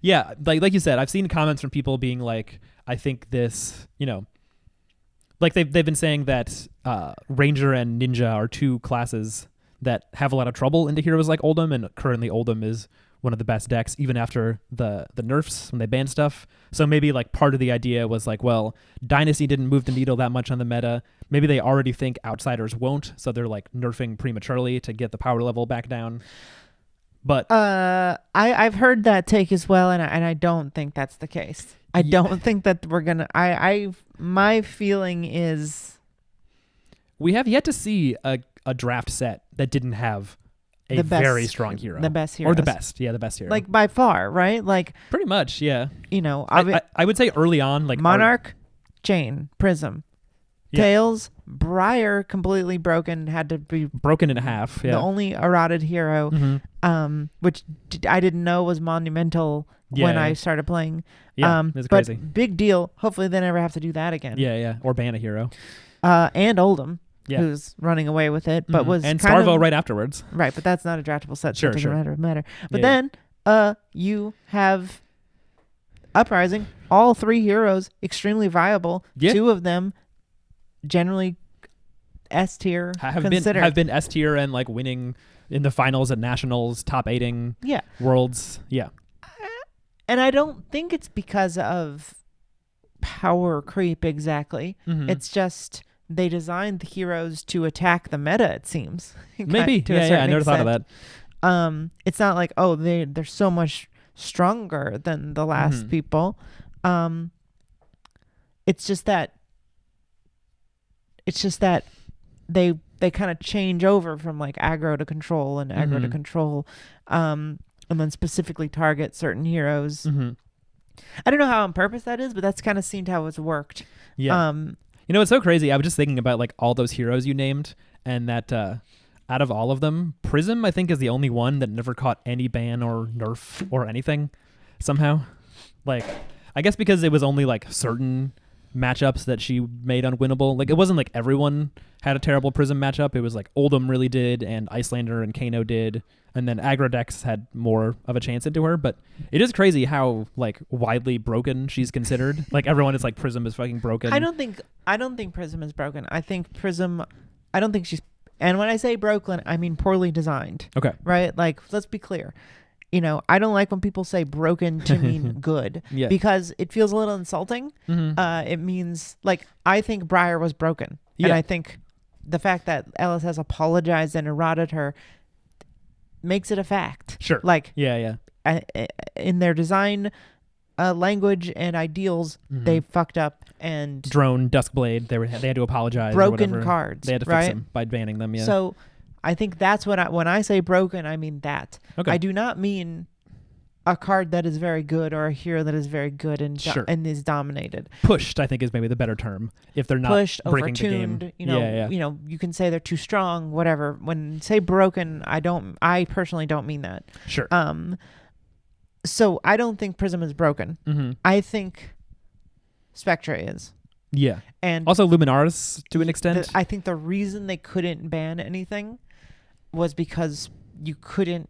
Yeah, like you said, I've seen comments from people being like, I think this, like they've been saying that Ranger and Ninja are 2 classes that have a lot of trouble into heroes like Oldhim, and currently Oldhim is one of the best decks even after the nerfs when they banned stuff. So maybe like part of the idea was like, well, Dynasty didn't move the needle that much on the meta. Maybe they already think Outsiders won't, so they're like nerfing prematurely to get the power level back down. But I've heard that take as well, and I don't think that's the case. I don't think that we're gonna. My feeling is we have yet to see a draft set that didn't have a very strong hero. The best hero. Or the best. Yeah, the best hero. Like by far, right? Like pretty much, yeah. I would say early on, like Monarch, Chain, Prism, Tails, Briar completely broken, had to be broken in half. Yeah. The only eroded hero, which I didn't know was monumental when I started playing. Yeah, it's crazy. But big deal. Hopefully they never have to do that again. Yeah. Or ban a hero. And Oldhim. Yeah. Who's running away with it, but was and Starvo right afterwards. Right, but that's not a draftable set. Sure, so it doesn't matter. But then you have Uprising, all 3 heroes extremely viable. Yeah. 2 of them generally S tier. Have been S tier and like winning in the finals at nationals, top 8ing worlds. Yeah. And I don't think it's because of power creep exactly. It's just they designed the heroes to attack the meta, it seems. Maybe. I never thought of that. It's not like, they're so much stronger than the last people. It's just that they kind of change over from like aggro to control and aggro to control, and then specifically target certain heroes. I don't know how on purpose that is, but that's kind of seemed how it's worked. Yeah. It's so crazy. I was just thinking about like all those heroes you named, and that out of all of them, Prism I think is the only one that never caught any ban or nerf or anything somehow. Like, I guess because it was only like certain matchups that she made unwinnable. Like, it wasn't like everyone had a terrible Prism matchup. It was like Oldham really did, and Icelander and Kano did, and then aggro decks had more of a chance into her. But it is crazy how like widely broken she's considered. Like, everyone is like, Prism is fucking broken. I don't think Prism is broken. I don't think she's, and when I say broken, I mean poorly designed. Okay. Right? Like, let's be clear. I don't like when people say broken to mean good, Yeah. because it feels a little insulting. Mm-hmm. It means, like, I think Briar was broken. Yeah. And I think the fact that Ellis has apologized and eroded her makes it a fact. Sure. Like, Yeah. in their design language and ideals, Mhm. they fucked up and Drone, Duskblade, they had to apologize. or broken whatever. cards. They had to right? fix them by banning them. Yeah. So I think that's when I say broken, I mean that. Okay. I do not mean a card that is very good or a hero that is very good and Sure. and is dominated. Pushed, I think, is maybe the better term. If they're not Pushed, breaking the overtuned, game. you know, you can say they're too strong, whatever. When say broken, I personally don't mean that. Sure. So I don't think Prism is broken. Mm-hmm. I think Spectra is. Yeah. And Also Luminaris to an extent. I think the reason they couldn't ban anything was because you couldn't.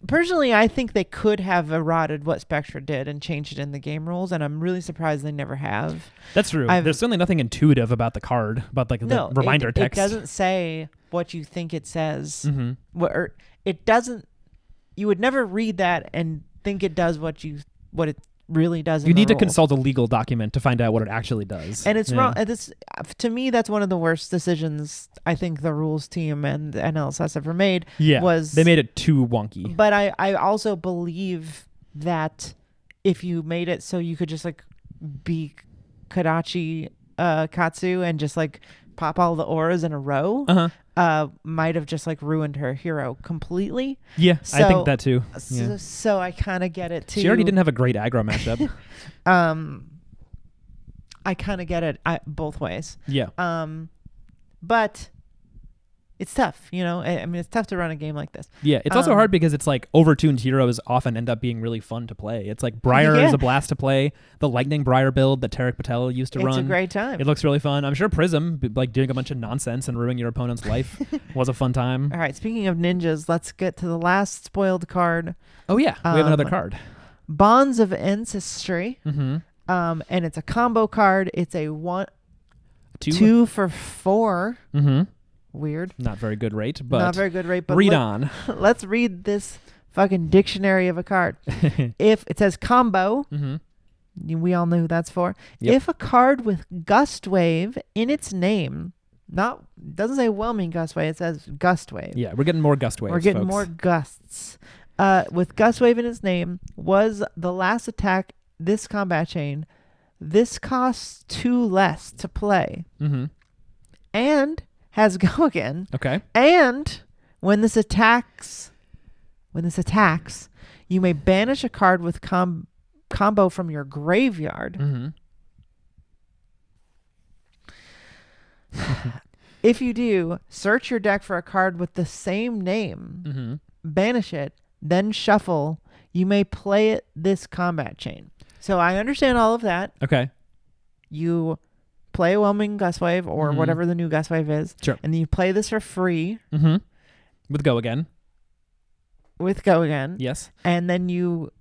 Personally, I think they could have eroded what Spectra did and changed it in the game rules, and I'm really surprised they never have. That's true. There's certainly nothing intuitive about the card, about like the reminder text. It doesn't say what you think it says. Mm-hmm. Or it doesn't. You would never read that and think it does what it really does. You need to rules. consult a legal document to find out what it actually does. And it's wrong. And to me, that's one of the worst decisions I think the rules team and NLSS ever made. Yeah, was they made it too wonky. But I also believe that if you made it so you could just like be Kadachi Katsu and just like pop all the auras in a row, might have just like ruined her hero completely. Yeah, I think that too. Yeah. So I kind of get it too. She already didn't have a great aggro matchup. I kind of get it both ways. Yeah. But it's tough, I mean, it's tough to run a game like this. Yeah, it's also hard because it's like overtuned heroes often end up being really fun to play. It's like Briar is a blast to play. The Lightning Briar build that Tarek Patel used to run. It's a great time. It looks really fun. I'm sure Prism, like doing a bunch of nonsense and ruining your opponent's life, was a fun time. All right, speaking of ninjas, let's get to the last spoiled card. Oh yeah, we have another card. Bonds of Ancestry. Mm-hmm. And it's a combo card. It's a 2 for 4. Mm-hmm. Weird. Not very good rate, but not very good rate. But read on. Let's read this fucking dictionary of a card. If it says combo, we all know who that's for. Yep. If a card with Gust Wave in its name, doesn't say Whelming Gust Wave, it says Gust Wave. Yeah, we're getting more gust waves. We're getting folks. more gusts. With Gust Wave in its name, was the last attack this combat chain. This costs 2 less to play. Mm-hmm. And has go again. Okay. And when this attacks, you may banish a card with combo from your graveyard. Mm-hmm. If you do, search your deck for a card with the same name, banish it, then shuffle. You may play it this combat chain. So I understand all of that. Okay. You play a Whelming Gust Wave or whatever the new Gust Wave is. Sure. And then you play this for free. Mm-hmm. With Go Again. With Go Again. Yes. And then you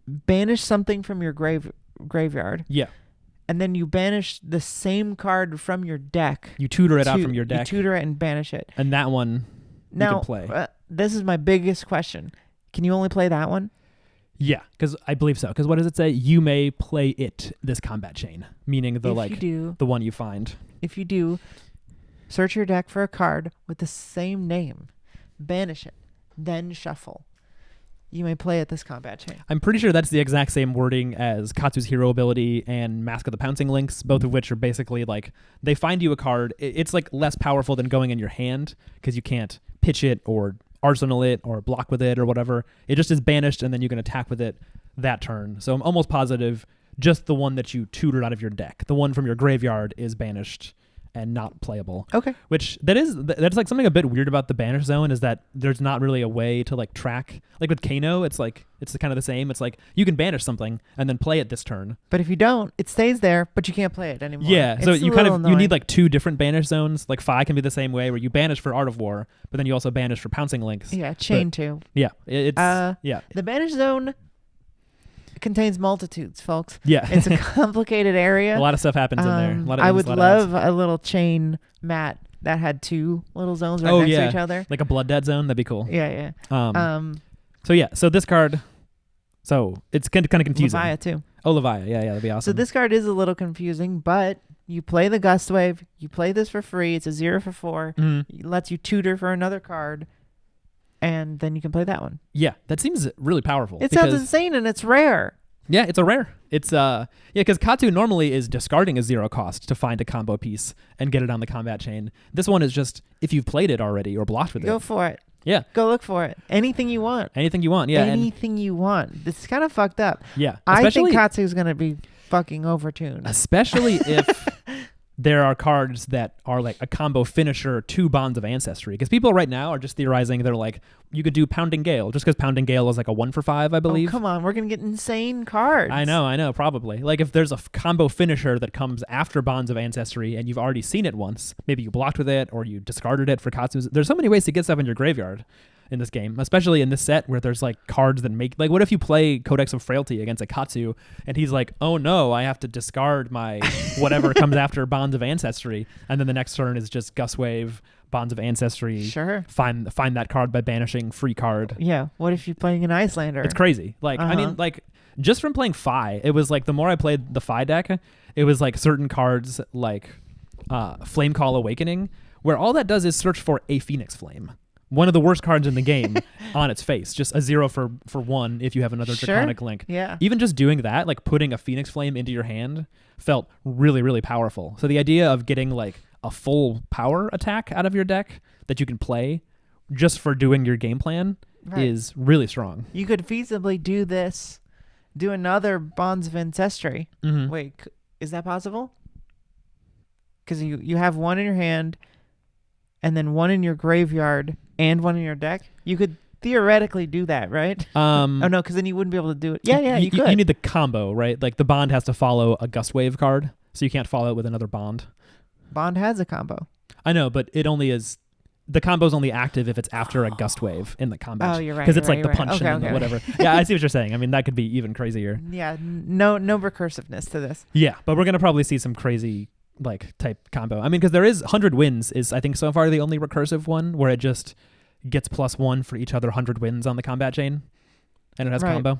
banish something from your graveyard. Yeah. And then you banish the same card from your deck. You tutor it out from your deck. You tutor it and banish it. And that one you can play. This is my biggest question. Can you only play that one? Yeah, because I believe so. Because what does it say? You may play it this combat chain, meaning the one you find. If you do, search your deck for a card with the same name, banish it, then shuffle. You may play it this combat chain. I'm pretty sure that's the exact same wording as Katsu's hero ability and Mask of the Pouncing Lynx, both of which are basically like they find you a card. It's like less powerful than going in your hand because you can't pitch it or arsenal it or block with it or whatever. It just is banished and then you can attack with it that turn. So I'm almost positive just the one that you tutored out of your deck, the one from your graveyard, is banished and not playable. Okay. Which that's like something a bit weird about the banish zone is that there's not really a way to like track. Like with Kano, it's like it's kind of the same. It's like you can banish something and then play it this turn. But if you don't, it stays there, but you can't play it anymore. Yeah, so It's you a kind little of annoying. you need like two different banish zones. Like Phi can be the same way where you banish for Art of War, but then you also banish for pouncing links. Yeah, chain too. Yeah, it's yeah. The banish zone contains multitudes, folks. Yeah. It's a complicated area. A lot of stuff happens in there. A lot of I ins, would a lot of love a little chain mat that had two little zones right Oh, next yeah. to each other. like a blood dead zone. That'd be cool. Yeah, yeah. So this card. So it's kind of confusing. Leviah too. Oh, Leviah. Yeah, that'd be awesome. So this card is a little confusing, but you play the Gust Wave. You play this for free. It's a 0 for 4. Mhm. It lets you tutor for another card, and then you can play that one. Yeah, that seems really powerful. It sounds insane, and it's rare. Yeah, it's a rare. It's because Katsu normally is discarding a 0 cost to find a combo piece and get it on the combat chain. This one is just if you've played it already or blocked with Go it. for it. Yeah. Go look for it. Anything you want. Anything you want. Yeah. Anything you want. This is kind of fucked up. Yeah. I think Katsu's going to be fucking overtuned. Especially if there are cards that are like a combo finisher to Bonds of Ancestry. Because people right now are just theorizing they're like, you could do Pounding Gale just because Pounding Gale is like a 1 for 5, I believe. Oh, come on. We're going to get insane cards. I know, probably. Like if there's a combo finisher that comes after Bonds of Ancestry and you've already seen it once, maybe you blocked with it or you discarded it for Katsu's. There's so many ways to get stuff in your graveyard in this game, especially in this set where there's like cards that make, like what if you play Codex of Frailty against a Katsu and he's like, oh no, I have to discard my whatever comes after Bonds of Ancestry, and then the next turn is just Gust Wave, Bonds of Ancestry. Sure. Find that card by banishing free card. Yeah. What if you're playing an Icelander? It's crazy. Like, I mean, like just from playing Phi, it was like the more I played the Phi deck, it was like certain cards like Flame Call Awakening, where all that does is search for a Phoenix Flame. One of the worst cards in the game on its face. Just a 0 for 1 if you have another Draconic Link. Yeah. Even just doing that, like putting a Phoenix Flame into your hand, felt really, really powerful. So the idea of getting like a full power attack out of your deck that you can play just for doing your game plan is really strong. You could feasibly do this, do another Bonds of Ancestry. Mm-hmm. Wait, is that possible? Because you have one in your hand and then one in your graveyard and one in your deck. You could theoretically do that, right? Oh, no, because then you wouldn't be able to do it. Yeah, you could. You need the combo, right? Like the Bond has to follow a Gust Wave card, so you can't follow it with another Bond. Bond has a combo. I know, but it only is... The combo's only active if it's after a Gust Wave in the combat. Oh, you're right. Because it's like the right. punch Okay, and the whatever. Yeah, I see what you're saying. I mean, that could be even crazier. Yeah, no recursiveness to this. Yeah, but we're going to probably see some crazy like type combo. I mean, because there is 100 wins is, I think, so far the only recursive one where it just gets +1 for each other 100 wins on the combat chain. And it has combo.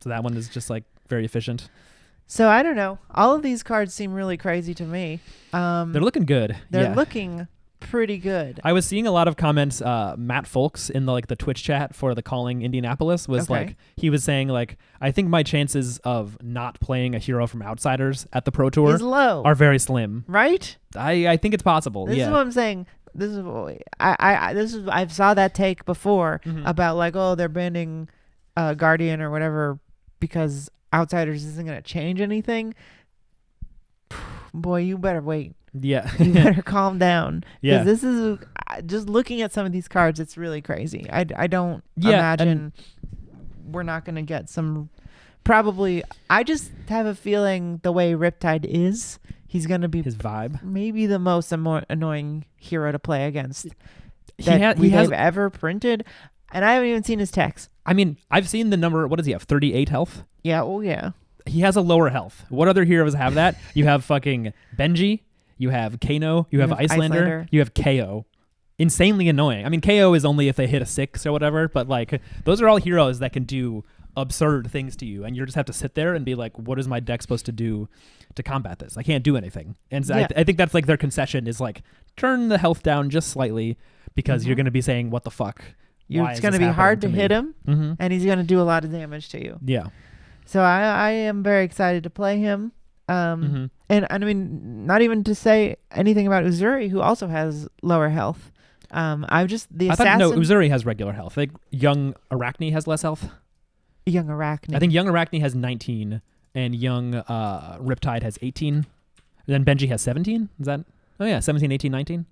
So that one is just like very efficient. So I don't know. All of these cards seem really crazy to me. They're looking good. They're looking pretty good. I was seeing a lot of comments. Matt Folks in the Twitch chat for the Calling Indianapolis was like, he was saying like, I think my chances of not playing a hero from Outsiders at the Pro Tour is low. Are very slim. Right? I think it's possible. This is what I'm saying. This is I saw that take before about like, oh, they're banning Guardian or whatever because Outsiders isn't going to change anything. Boy, you better wait. Yeah. You better calm down. Yeah. This is just looking at some of these cards, it's really crazy. I don't imagine we're not going to get some. Probably, I just have a feeling the way Riptide is, he's going to be his vibe. Maybe the most annoying hero to play against he has ever printed. And I haven't even seen his text. I mean, I've seen the number. What does he have? 38 health? Yeah. Oh, yeah. He has a lower health. What other heroes have that? You have fucking Benji. You have Kano. You have Icelander. You have KO. Insanely annoying. I mean, KO is only if they hit a 6 or whatever, but like those are all heroes that can do absurd things to you, and you just have to sit there and be like, what is my deck supposed to do to combat this? I can't do anything. And so I think that's like their concession is like, turn the health down just slightly because you're going to be saying, what the fuck? It's going to be hard to hit him, and he's going to do a lot of damage to you. Yeah. So I am very excited to play him. And I mean, not even to say anything about Uzuri, who also has lower health. I thought Uzuri has regular health. I think Young Arachne has less health. Young Arachne. I think Young Arachne has 19, and Young Riptide has 18. Then Benji has 17. Is that? Oh yeah, 17, 18, 19.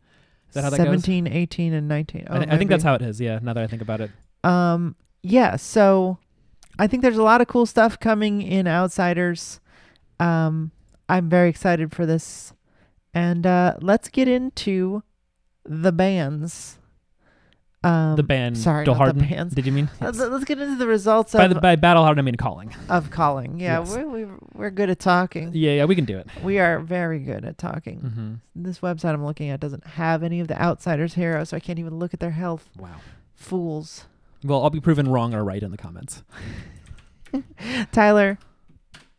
Is that how that 17, goes? 18, and 19. Oh, I think that's maybe. how it is. Yeah. Now that I think about it. Yeah. So I think there's a lot of cool stuff coming in Outsiders. I'm very excited for this, and let's get into the bands. The band sorry, not the Harden. bands. Did you mean? Let's get into the results By battle hard, I mean calling. of calling. Yeah, Yes. we're good at talking. Yeah, we can do it. We are very good at talking. Mm-hmm. This website I'm looking at doesn't have any of the Outsiders heroes, so I can't even look at their health. Wow. Fools. Well, I'll be proven wrong or right in the comments. Tyler,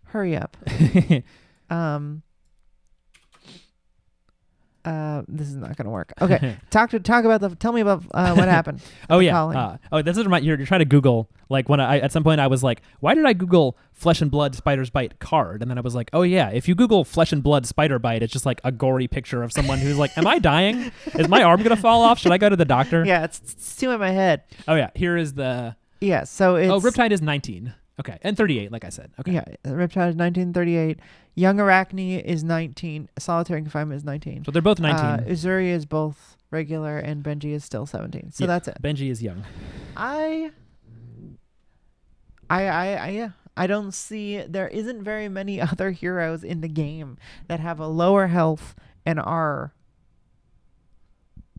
hurry up. This is not gonna work. Okay, tell me about what happened. Oh The yeah. calling. This is you're trying to Google, like, when I at some point I was like, why did I Google flesh and blood spiders bite card? And then I was like, oh yeah, if you Google flesh and blood spider bite, it's just like a gory picture of someone who's like, am I dying? Is my arm gonna fall off? Should I go to the doctor? Yeah, it's too in my head. Oh yeah, here is the. Yeah, so it's. Oh, Riptide is 19. Okay, and 38, like I said. Okay. Yeah, Riptide is 1938. Young Arachne is 19. Solitary Confinement is 19. So they're both 19. Uzuri is both regular, and Benji is still 17. So Yeah, that's it. Benji is young. I don't see, there isn't very many other heroes in the game that have a lower health and are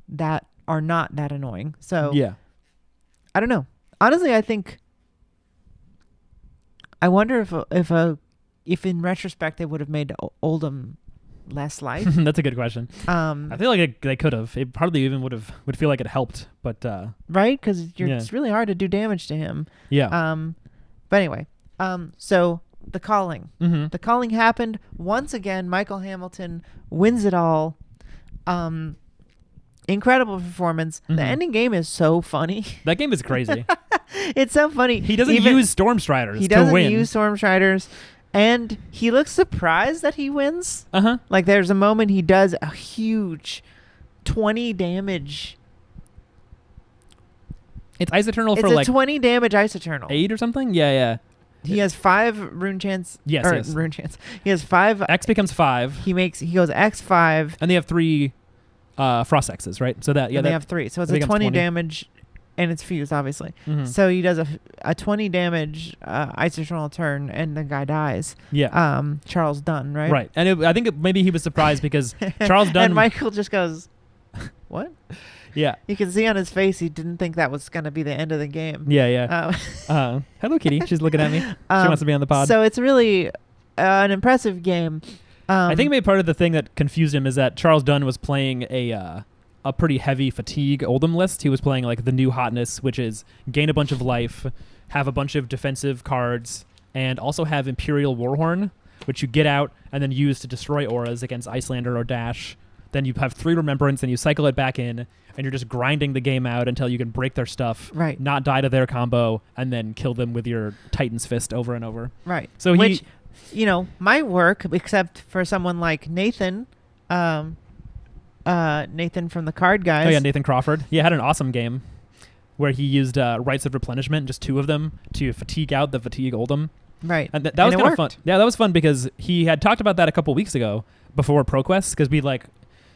not that annoying. So Yeah. I don't know. Honestly, I wonder if in retrospect they would have made Oldham less life. That's a good question. I feel like they could have. It hardly even would feel like it helped, but right? Because Yeah. it's really hard to do damage to him. yeah. But anyway, so the calling. Mm-hmm. The calling happened once again. Michael Hamilton wins it all. Incredible performance. Mhm. The ending game is so funny. That game is crazy. It's so funny. He doesn't Even- use Stormstriders He to doesn't win. use Stormstriders, and he looks surprised that he wins. Uh-huh. Like there's a moment he does a huge 20 damage. It's Ice Eternal It's for a like 20 damage Ice Eternal. 8 or something? Yeah. He has 5 rune chance. Yes, or yes. rune chance. He has 5. X becomes 5, He goes X5, and they have 3 Frost X's, right? So that, yeah. and they have 3. So it's that a becomes 20 20. damage, and it's fused, obviously. Mhm. So he does a 20 damage Ice Eternal turn, and the guy dies. Yeah. Charles Dunn, right? Right. And I think maybe he was surprised because Charles Dunn. And Michael just goes, what? Yeah. You can see on his face he didn't think that was going to be the end of the game. Yeah. Hello, Kitty. She's looking at me. She wants to be on the pod. So it's really an impressive game. I think maybe part of the thing that confused him is that Charles Dunn was playing a pretty heavy fatigue Oldham list. He was playing like the new hotness, which is gain a bunch of life, have a bunch of defensive cards, and also have Imperial Warhorn, which you get out and then use to destroy auras against Icelander or Dash. Then you have 3 Remembrance, and you cycle it back in, and you're just grinding the game out until you can break their stuff, Right. not die to their combo, and then kill them with your Titan's Fist over and over. Right. So Which, might work, except for someone like Nathan. Nathan from the Card Guys. Oh yeah, Nathan Crawford. He had an awesome game where he used Rites of Replenishment, just 2 of them, to fatigue out the Fatigue Oldham. Right. And that was it kind of fun. worked. Yeah, that was fun because he had talked about that a couple weeks ago before ProQuest, because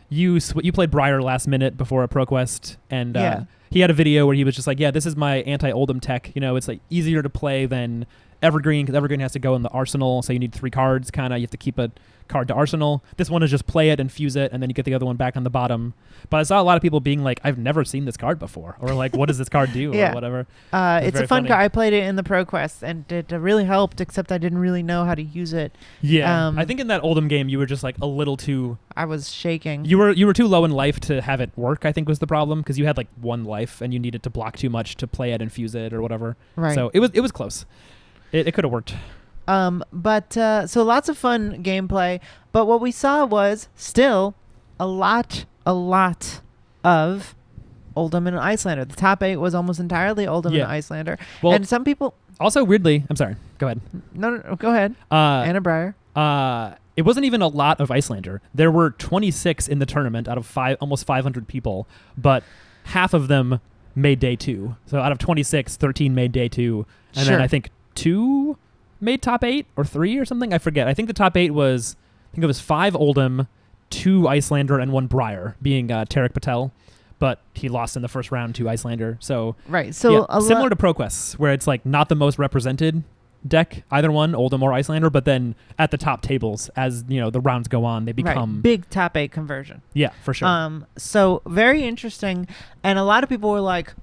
you played Briar last minute before a ProQuest, and Yeah. he had a video where he was just like, yeah, this is my anti-Oldham tech. It's like easier to play than Evergreen, because Evergreen has to go in the arsenal, so you need 3 cards, kind of. You have to keep a card to arsenal. This one is just play it and fuse it, and then you get the other one back on the bottom. But I saw a lot of people being like, I've never seen this card before, or like, what does this card do, Yeah. or whatever. It's very a fun funny. card. I played it in the ProQuest, and it really helped, except I didn't really know how to use it. Yeah, Um, I think in that Oldham game, you were just like a little too. I was shaking. You were too low in life to have it work, I think was the problem, because you had like 1 life and you needed to block too much to play it and fuse it or whatever. Right. So it was close. It could have worked. So lots of fun gameplay, but what we saw was still a lot of Oldham and Icelander. The top 8 was almost entirely Oldham Yeah. and Icelander. Well, And some people, also weirdly, I'm sorry. Go ahead. no, go ahead. Anna Breyer. It wasn't even a lot of Icelander. There were 26 in the tournament out of almost 500 people, but half of them made day 2. So out of 26, 13 made day 2, and Sure. then I think 2 made top 8 or 3 or something. I forget. I think the top 8 was, I think it was 5 Oldham, 2 Icelander and 1 Briar, being Tarek Patel. But he lost in the first round to Icelander. So, right. So similar to ProQuest, where it's like not the most represented deck, either one, Oldhim or Icelander, but then at the top tables, as the rounds go on, they become big top 8 conversion. Yeah, for sure. So very interesting, and a lot of people were like,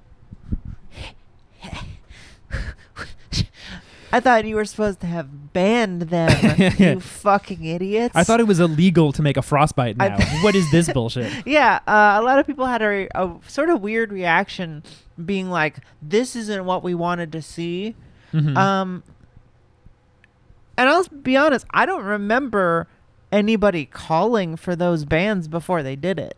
I thought you were supposed to have banned them, you fucking idiots. I thought it was illegal to make a Frostbite now. What is this bullshit? Yeah, a lot of people had a sort of weird reaction, being like, this isn't what we wanted to see. Mm-hmm. And I'll be honest, I don't remember anybody calling for those bans before they did it.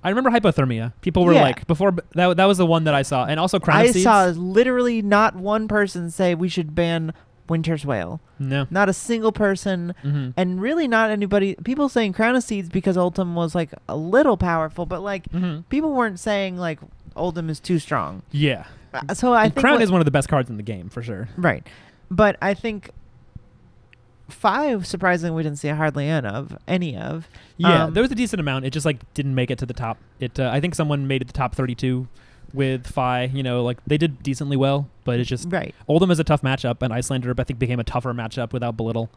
I remember Hypothermia. People were like, before that was the one that I saw. And also Crown of Seeds. I saw literally not one person say we should ban Winter's Wail. No. Not a single person. Mm-hmm. And really not anybody. People saying Crown of Seeds because Oldhim was like a little powerful, but like people weren't saying like Oldhim is too strong. Yeah. So I think Crown is one of the best cards in the game for sure. Right. But I think 5, surprisingly, we didn't see hardly any of. Yeah, there was a decent amount. It just like didn't make it to the top. I think someone made it the top 32 with Fi. Like they did decently well, but it's just Oldhim is a tough matchup, and Icelander I think became a tougher matchup without Belittle.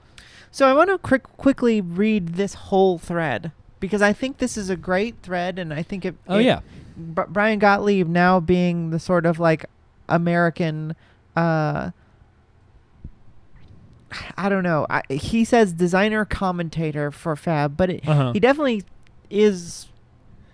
So I want to quickly read this whole thread because I think this is a great thread, and I think Brian Gottlieb now being the sort of like American. I don't know. He says designer commentator for Fab, but he definitely is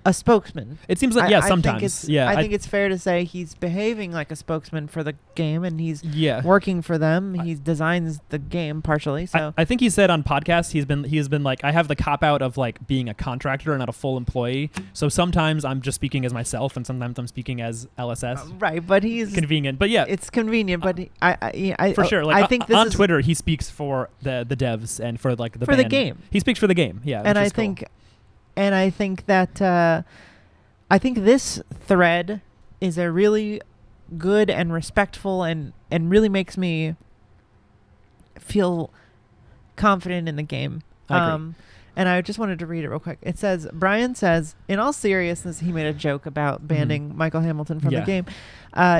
a spokesman. It seems like sometimes. I think it's fair to say he's behaving like a spokesman for the game, and he's working for them. He designs the game partially. So I think he said on podcasts he's been like, I have the cop out of like being a contractor and not a full employee. So sometimes I'm just speaking as myself, and sometimes I'm speaking as LSS. Right, but he's convenient. But yeah, it's convenient. But I for sure. Like I think on Twitter he speaks for the devs and for like the game. He speaks for the game. Yeah, and I think. And I think that I think this thread is a really good and respectful and really makes me feel confident in the game. I agree. And I just wanted to read it real quick. It says, Brian says, in all seriousness, he made a joke about banning Michael Hamilton from the game.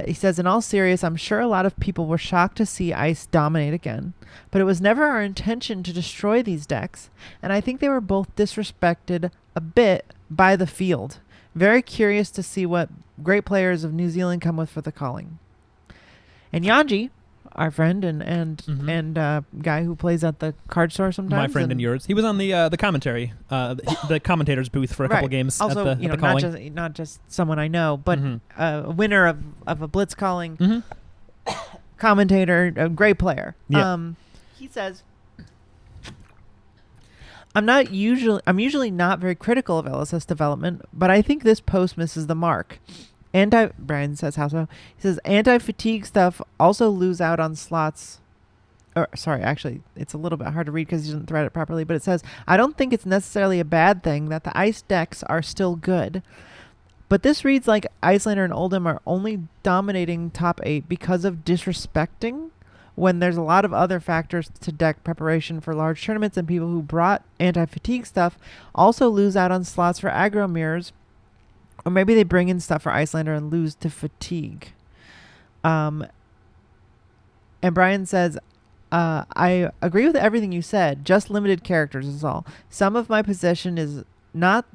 He says, in all seriousness, I'm sure a lot of people were shocked to see Ice dominate again, but it was never our intention to destroy these decks, and I think they were both disrespected a bit by the field. Very curious to see what great players of New Zealand come with for the calling. And Yanji, our friend and guy who plays at the card store sometimes. My friend and yours. He was on the commentary, the commentator's booth for a couple games. Also, at the calling. not just someone I know, but a winner of a blitz calling commentator, a great player. Yeah. He says, I'm usually not very critical of LSS development, but I think this post misses the mark. Brian says how so? He says anti-fatigue stuff also lose out on slots. Or sorry, actually, it's a little bit hard to read because he didn't thread it properly. But it says, I don't think it's necessarily a bad thing that the ice decks are still good. But this reads like Icelander and Oldhim are only dominating top 8 because of disrespecting, when there's a lot of other factors to deck preparation for large tournaments, and people who brought anti-fatigue stuff also lose out on slots for aggro mirrors. Or maybe they bring in stuff for Icelander and lose to fatigue. And Brian says, I agree with everything you said, just limited characters is all. The sum of my position is not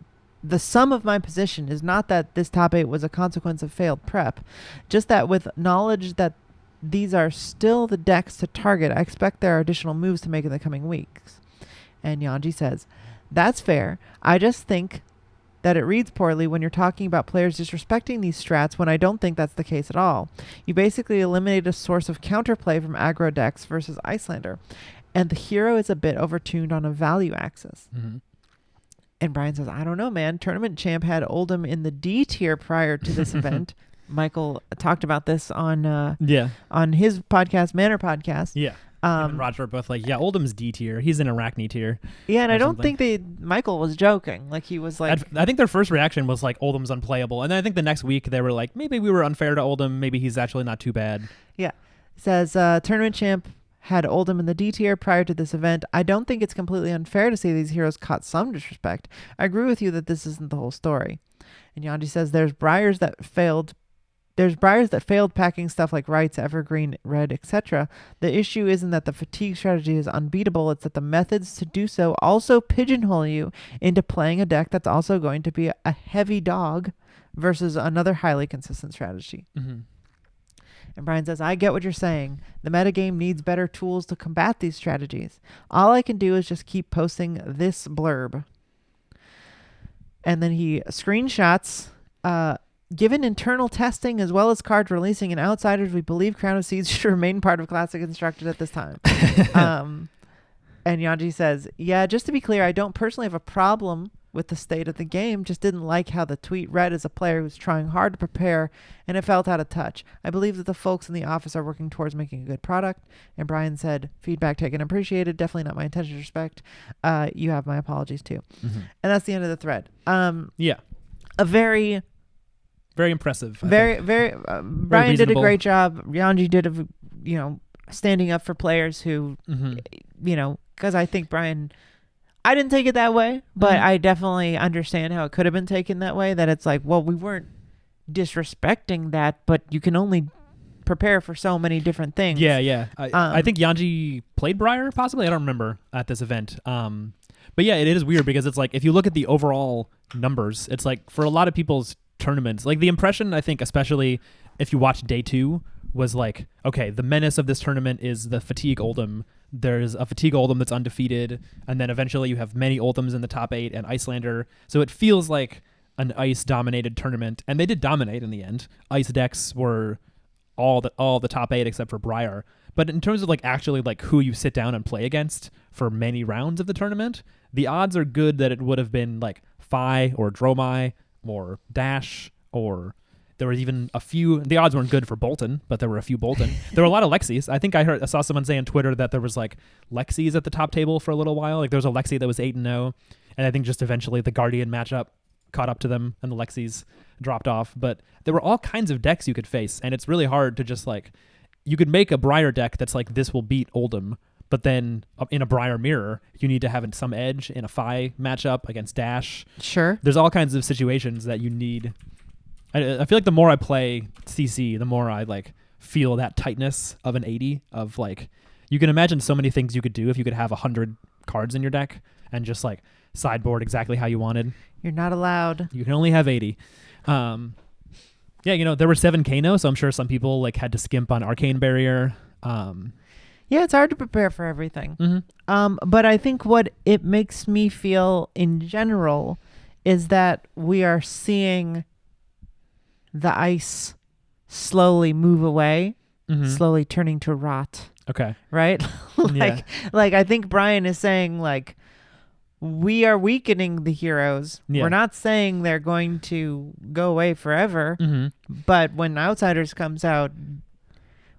that this top 8 was a consequence of failed prep, just that with knowledge that these are still the decks to target, I expect there are additional moves to make in the coming weeks. And Yanji says, that's fair. I just think that it reads poorly when you're talking about players disrespecting these strats when I don't think that's the case at all. You basically eliminate a source of counterplay from aggro decks versus Icelander, and the hero is a bit overtuned on a value axis. And Brian says, I don't know, man. Tournament Champ had Oldhim in the D tier prior to this event. Michael talked about this on his podcast, Manor Podcast. Yeah. Him and Roger are both like, Oldham's D tier. He's in Arachne tier. Yeah, and I don't think Michael was joking. Like, he was like... I think their first reaction was like, Oldham's unplayable. And then I think the next week they were like, maybe we were unfair to Oldhim. Maybe he's actually not too bad. Yeah. It says, Tournament Champ had Oldham in the D tier prior to this event. I don't think it's completely unfair to say these heroes caught some disrespect. I agree with you that this isn't the whole story. And Yanji says there's Briars that failed packing stuff like Rights, Evergreen, Red, etc. The issue isn't that the fatigue strategy is unbeatable, it's that the methods to do so also pigeonhole you into playing a deck that's also going to be a heavy dog versus another highly consistent strategy. Mm-hmm. And Brian says, I get what you're saying. The metagame needs better tools to combat these strategies. All I can do is just keep posting this blurb. And then he screenshots, given internal testing as well as cards releasing in Outsiders, we believe Crown of Seeds should remain part of Classic Constructed at this time. And Yanji says, yeah, just to be clear, I don't personally have a problem with the state of the game, just didn't like how the tweet read as a player who's trying hard to prepare, and it felt out of touch. I believe that the folks in the office are working towards making a good product. And Brian said, feedback taken, appreciated, definitely not my intention to respect. You have my apologies too. Mm-hmm. And that's the end of the thread. Yeah. A very impressive. Brian did a great job. Yanji did standing up for players who, because I think Brian, I didn't take it that way, but I definitely understand how it could have been taken that way, that it's like, well, we weren't disrespecting that, but you can only prepare for so many different things. Yeah. I think Yanji played Briar, possibly. I don't remember at this event. But yeah, it is weird because it's like, if you look at the overall numbers, it's like for a lot of people's tournaments, like the impression, I think, especially if you watch day 2, was like, okay, the menace of this tournament is the Fatigue Oldham. There's a Fatigue Oldham that's undefeated, and then eventually you have many Oldhams in the top 8 and Icelander. So it feels like an ice-dominated tournament, and they did dominate in the end. Ice decks were all the top 8 except for Briar. But in terms of like actually like who you sit down and play against for many rounds of the tournament, the odds are good that it would have been like Phi or Dromai or Dash, or there was even a few. The odds weren't good for Bolton, but there were a few Bolton. There were a lot of Lexies. I think I saw someone say on Twitter that there was like Lexies at the top table for a little while. Like there was a Lexi that was 8-0, and I think just eventually the Guardian matchup caught up to them and the Lexies dropped off. But there were all kinds of decks you could face, and it's really hard to just like, you could make a Briar deck that's like, this will beat Oldham, but then in a Briar mirror, you need to have some edge in a Phi matchup against Dash. Sure. There's all kinds of situations that you need. I feel like the more I play CC, the more I like feel that tightness of an 80 of like, you can imagine so many things you could do if you could have 100 cards in your deck and just like sideboard exactly how you wanted. You're not allowed. You can only have 80. Yeah, there were 7 Kano, so I'm sure some people like had to skimp on Arcane Barrier. Yeah, it's hard to prepare for everything. Mm-hmm. But I think what it makes me feel in general is that we are seeing the ice slowly move away, slowly turning to rot. Okay. Right? like I think Brian is saying like, we are weakening the heroes. Yeah. We're not saying they're going to go away forever, but when Outsiders comes out,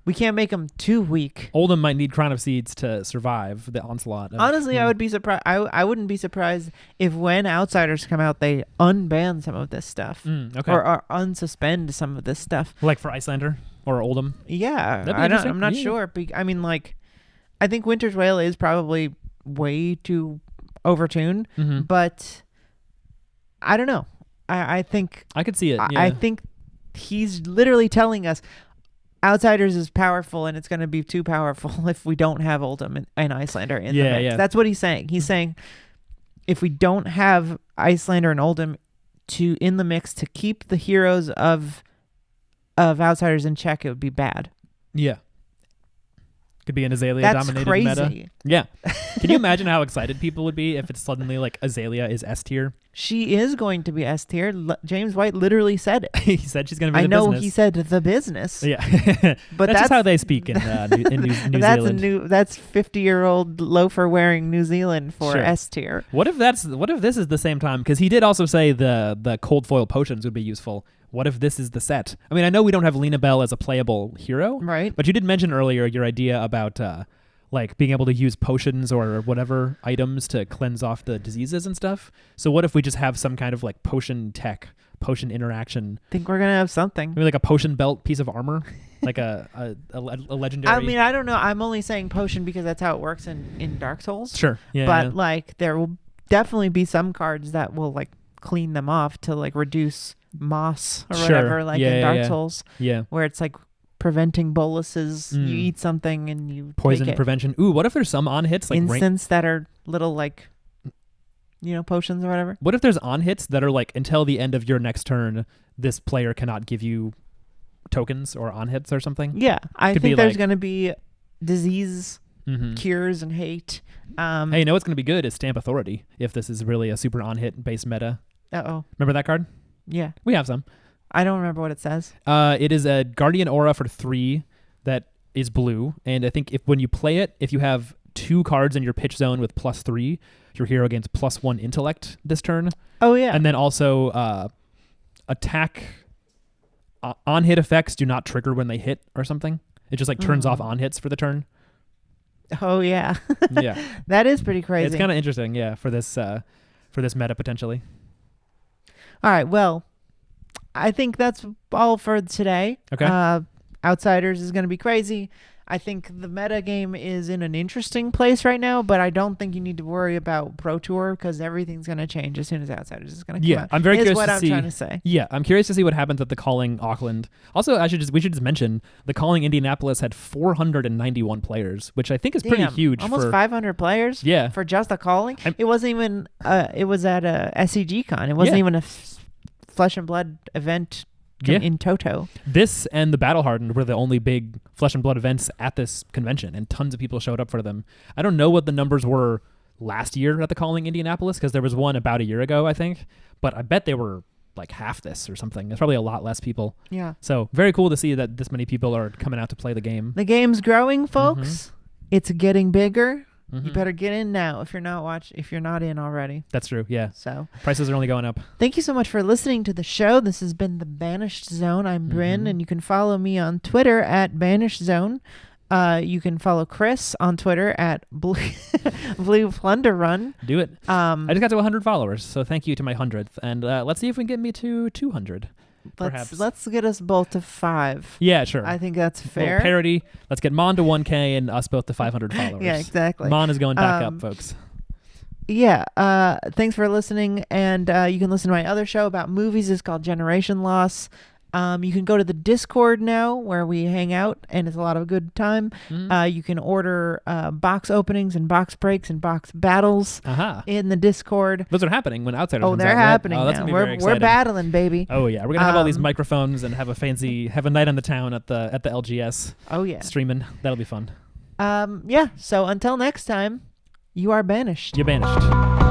we can't make them too weak. Oldham might need Crown of Seeds to survive the onslaught. Honestly, I would be surprised. I wouldn't be surprised if when Outsiders come out, they unban some of this stuff, okay, or unsuspend some of this stuff, like for Icelander or Oldham. Yeah, I'm not sure. I mean, like, I think Winter's Wail is probably way too overtuned, but I don't know. I think I could see it. Yeah. I think he's literally telling us Outsiders is powerful, and it's going to be too powerful if we don't have Oldham and Icelander in the mix. Yeah. That's what he's saying. He's saying if we don't have Icelander and Oldham in the mix to keep the heroes of Outsiders in check, it would be bad. Yeah. Could be an Azalea-dominated meta. Yeah. Can you imagine how excited people would be if it's suddenly like Azalea is S tier? She is going to be S tier. James White literally said it. He said she's going to be the business. I know business. He said the business. Yeah. But that's just how they speak in New Zealand. That's 50-year-old loafer wearing New Zealand for sure. S tier. What if this is the same time? Because he did also say the cold foil potions would be useful. What if this is the set? I mean, I know we don't have Lena Bell as a playable hero, right? But you did mention earlier your idea about like being able to use potions or whatever items to cleanse off the diseases and stuff. So what if we just have some kind of like potion tech potion interaction. Think we're gonna have something. Maybe like a potion belt piece of armor, like a legendary. I mean, I don't know. I'm only saying potion because that's how it works in Dark Souls. Sure. Yeah. But like, there will definitely be some cards that will like clean them off to like reduce moss or whatever, like in Dark Souls. Yeah. Where it's like preventing boluses. You eat something and you poison take it. prevention. Ooh, what if there's some on hits like instants that are little like, potions or whatever? What if there's on hits that are like until the end of your next turn, this player cannot give you tokens or on hits or something? Yeah, I Could think be there's like- going to be disease, cures, and hate. Hey, you know what's going to be good is Stamp Authority if this is really a super on hit base meta. Uh-oh. Remember that card? Yeah. We have some. I don't remember what it says. It is a Guardian Aura for 3 that is blue, and I think when you play it, if you have 2 cards in your pitch zone with +3, your hero gains +1 intellect this turn. Oh, yeah. And then also attack on hit effects do not trigger when they hit or something. It just like turns off on hits for the turn. Oh, yeah. Yeah. That is pretty crazy. It's kind of interesting, yeah, for this meta potentially. All right, well, I think that's all for today. Okay. Outsiders is going to be crazy. I think the meta game is in an interesting place right now, but I don't think you need to worry about Pro Tour because everything's going to change as soon as Outsiders is going to come out. I'm very curious what to I'm see. trying to say. Yeah, I'm curious to see what happens at the Calling Auckland. Also, we should just mention the Calling Indianapolis had 491 players, which I think is pretty huge. Almost 500 players. Yeah. For just the Calling. It wasn't even. It was at a SCG Con. It wasn't even a Flesh and Blood event. In Toto. This and the Battle Hardened were the only big Flesh and Blood events at this convention, and tons of people showed up for them. I don't know what the numbers were last year at the Calling Indianapolis, because there was one about a year ago, I think, but I bet they were like half this or something. There's probably a lot less people. Yeah. So very cool to see that this many people are coming out to play the game. The game's growing, folks. It's getting bigger. Mm-hmm. You better get in now if you're not in already. That's true, yeah. So prices are only going up. Thank you so much for listening to the show. This has been The Banished Zone. I'm Bryn, and you can follow me on Twitter at Banished Zone. You can follow Chris on Twitter at Blue Plunder Run. Do it. I just got to 100 followers, so thank you to my 100th. And let's see if we can get me to 200. Perhaps. Let's get us both to 5. Yeah, sure. I think that's fair. Little parody. Let's get Mon to 1K and us both to 500 followers. Yeah, exactly. Mon is going back up, folks. Yeah. Thanks for listening. And you can listen to my other show about movies. It's called Generation Loss. You can go to the Discord now where we hang out, and it's a lot of good time. You can order box openings and box breaks and box battles in the Discord. Those are happening when Outsiders comes they're out, happening right? That's now. gonna be very exciting. We're battling, baby. Oh yeah, we're gonna have all these microphones and have a night on the town at the LGS. Oh yeah, streaming. That'll be fun. Yeah. So until next time, you are banished. You're banished.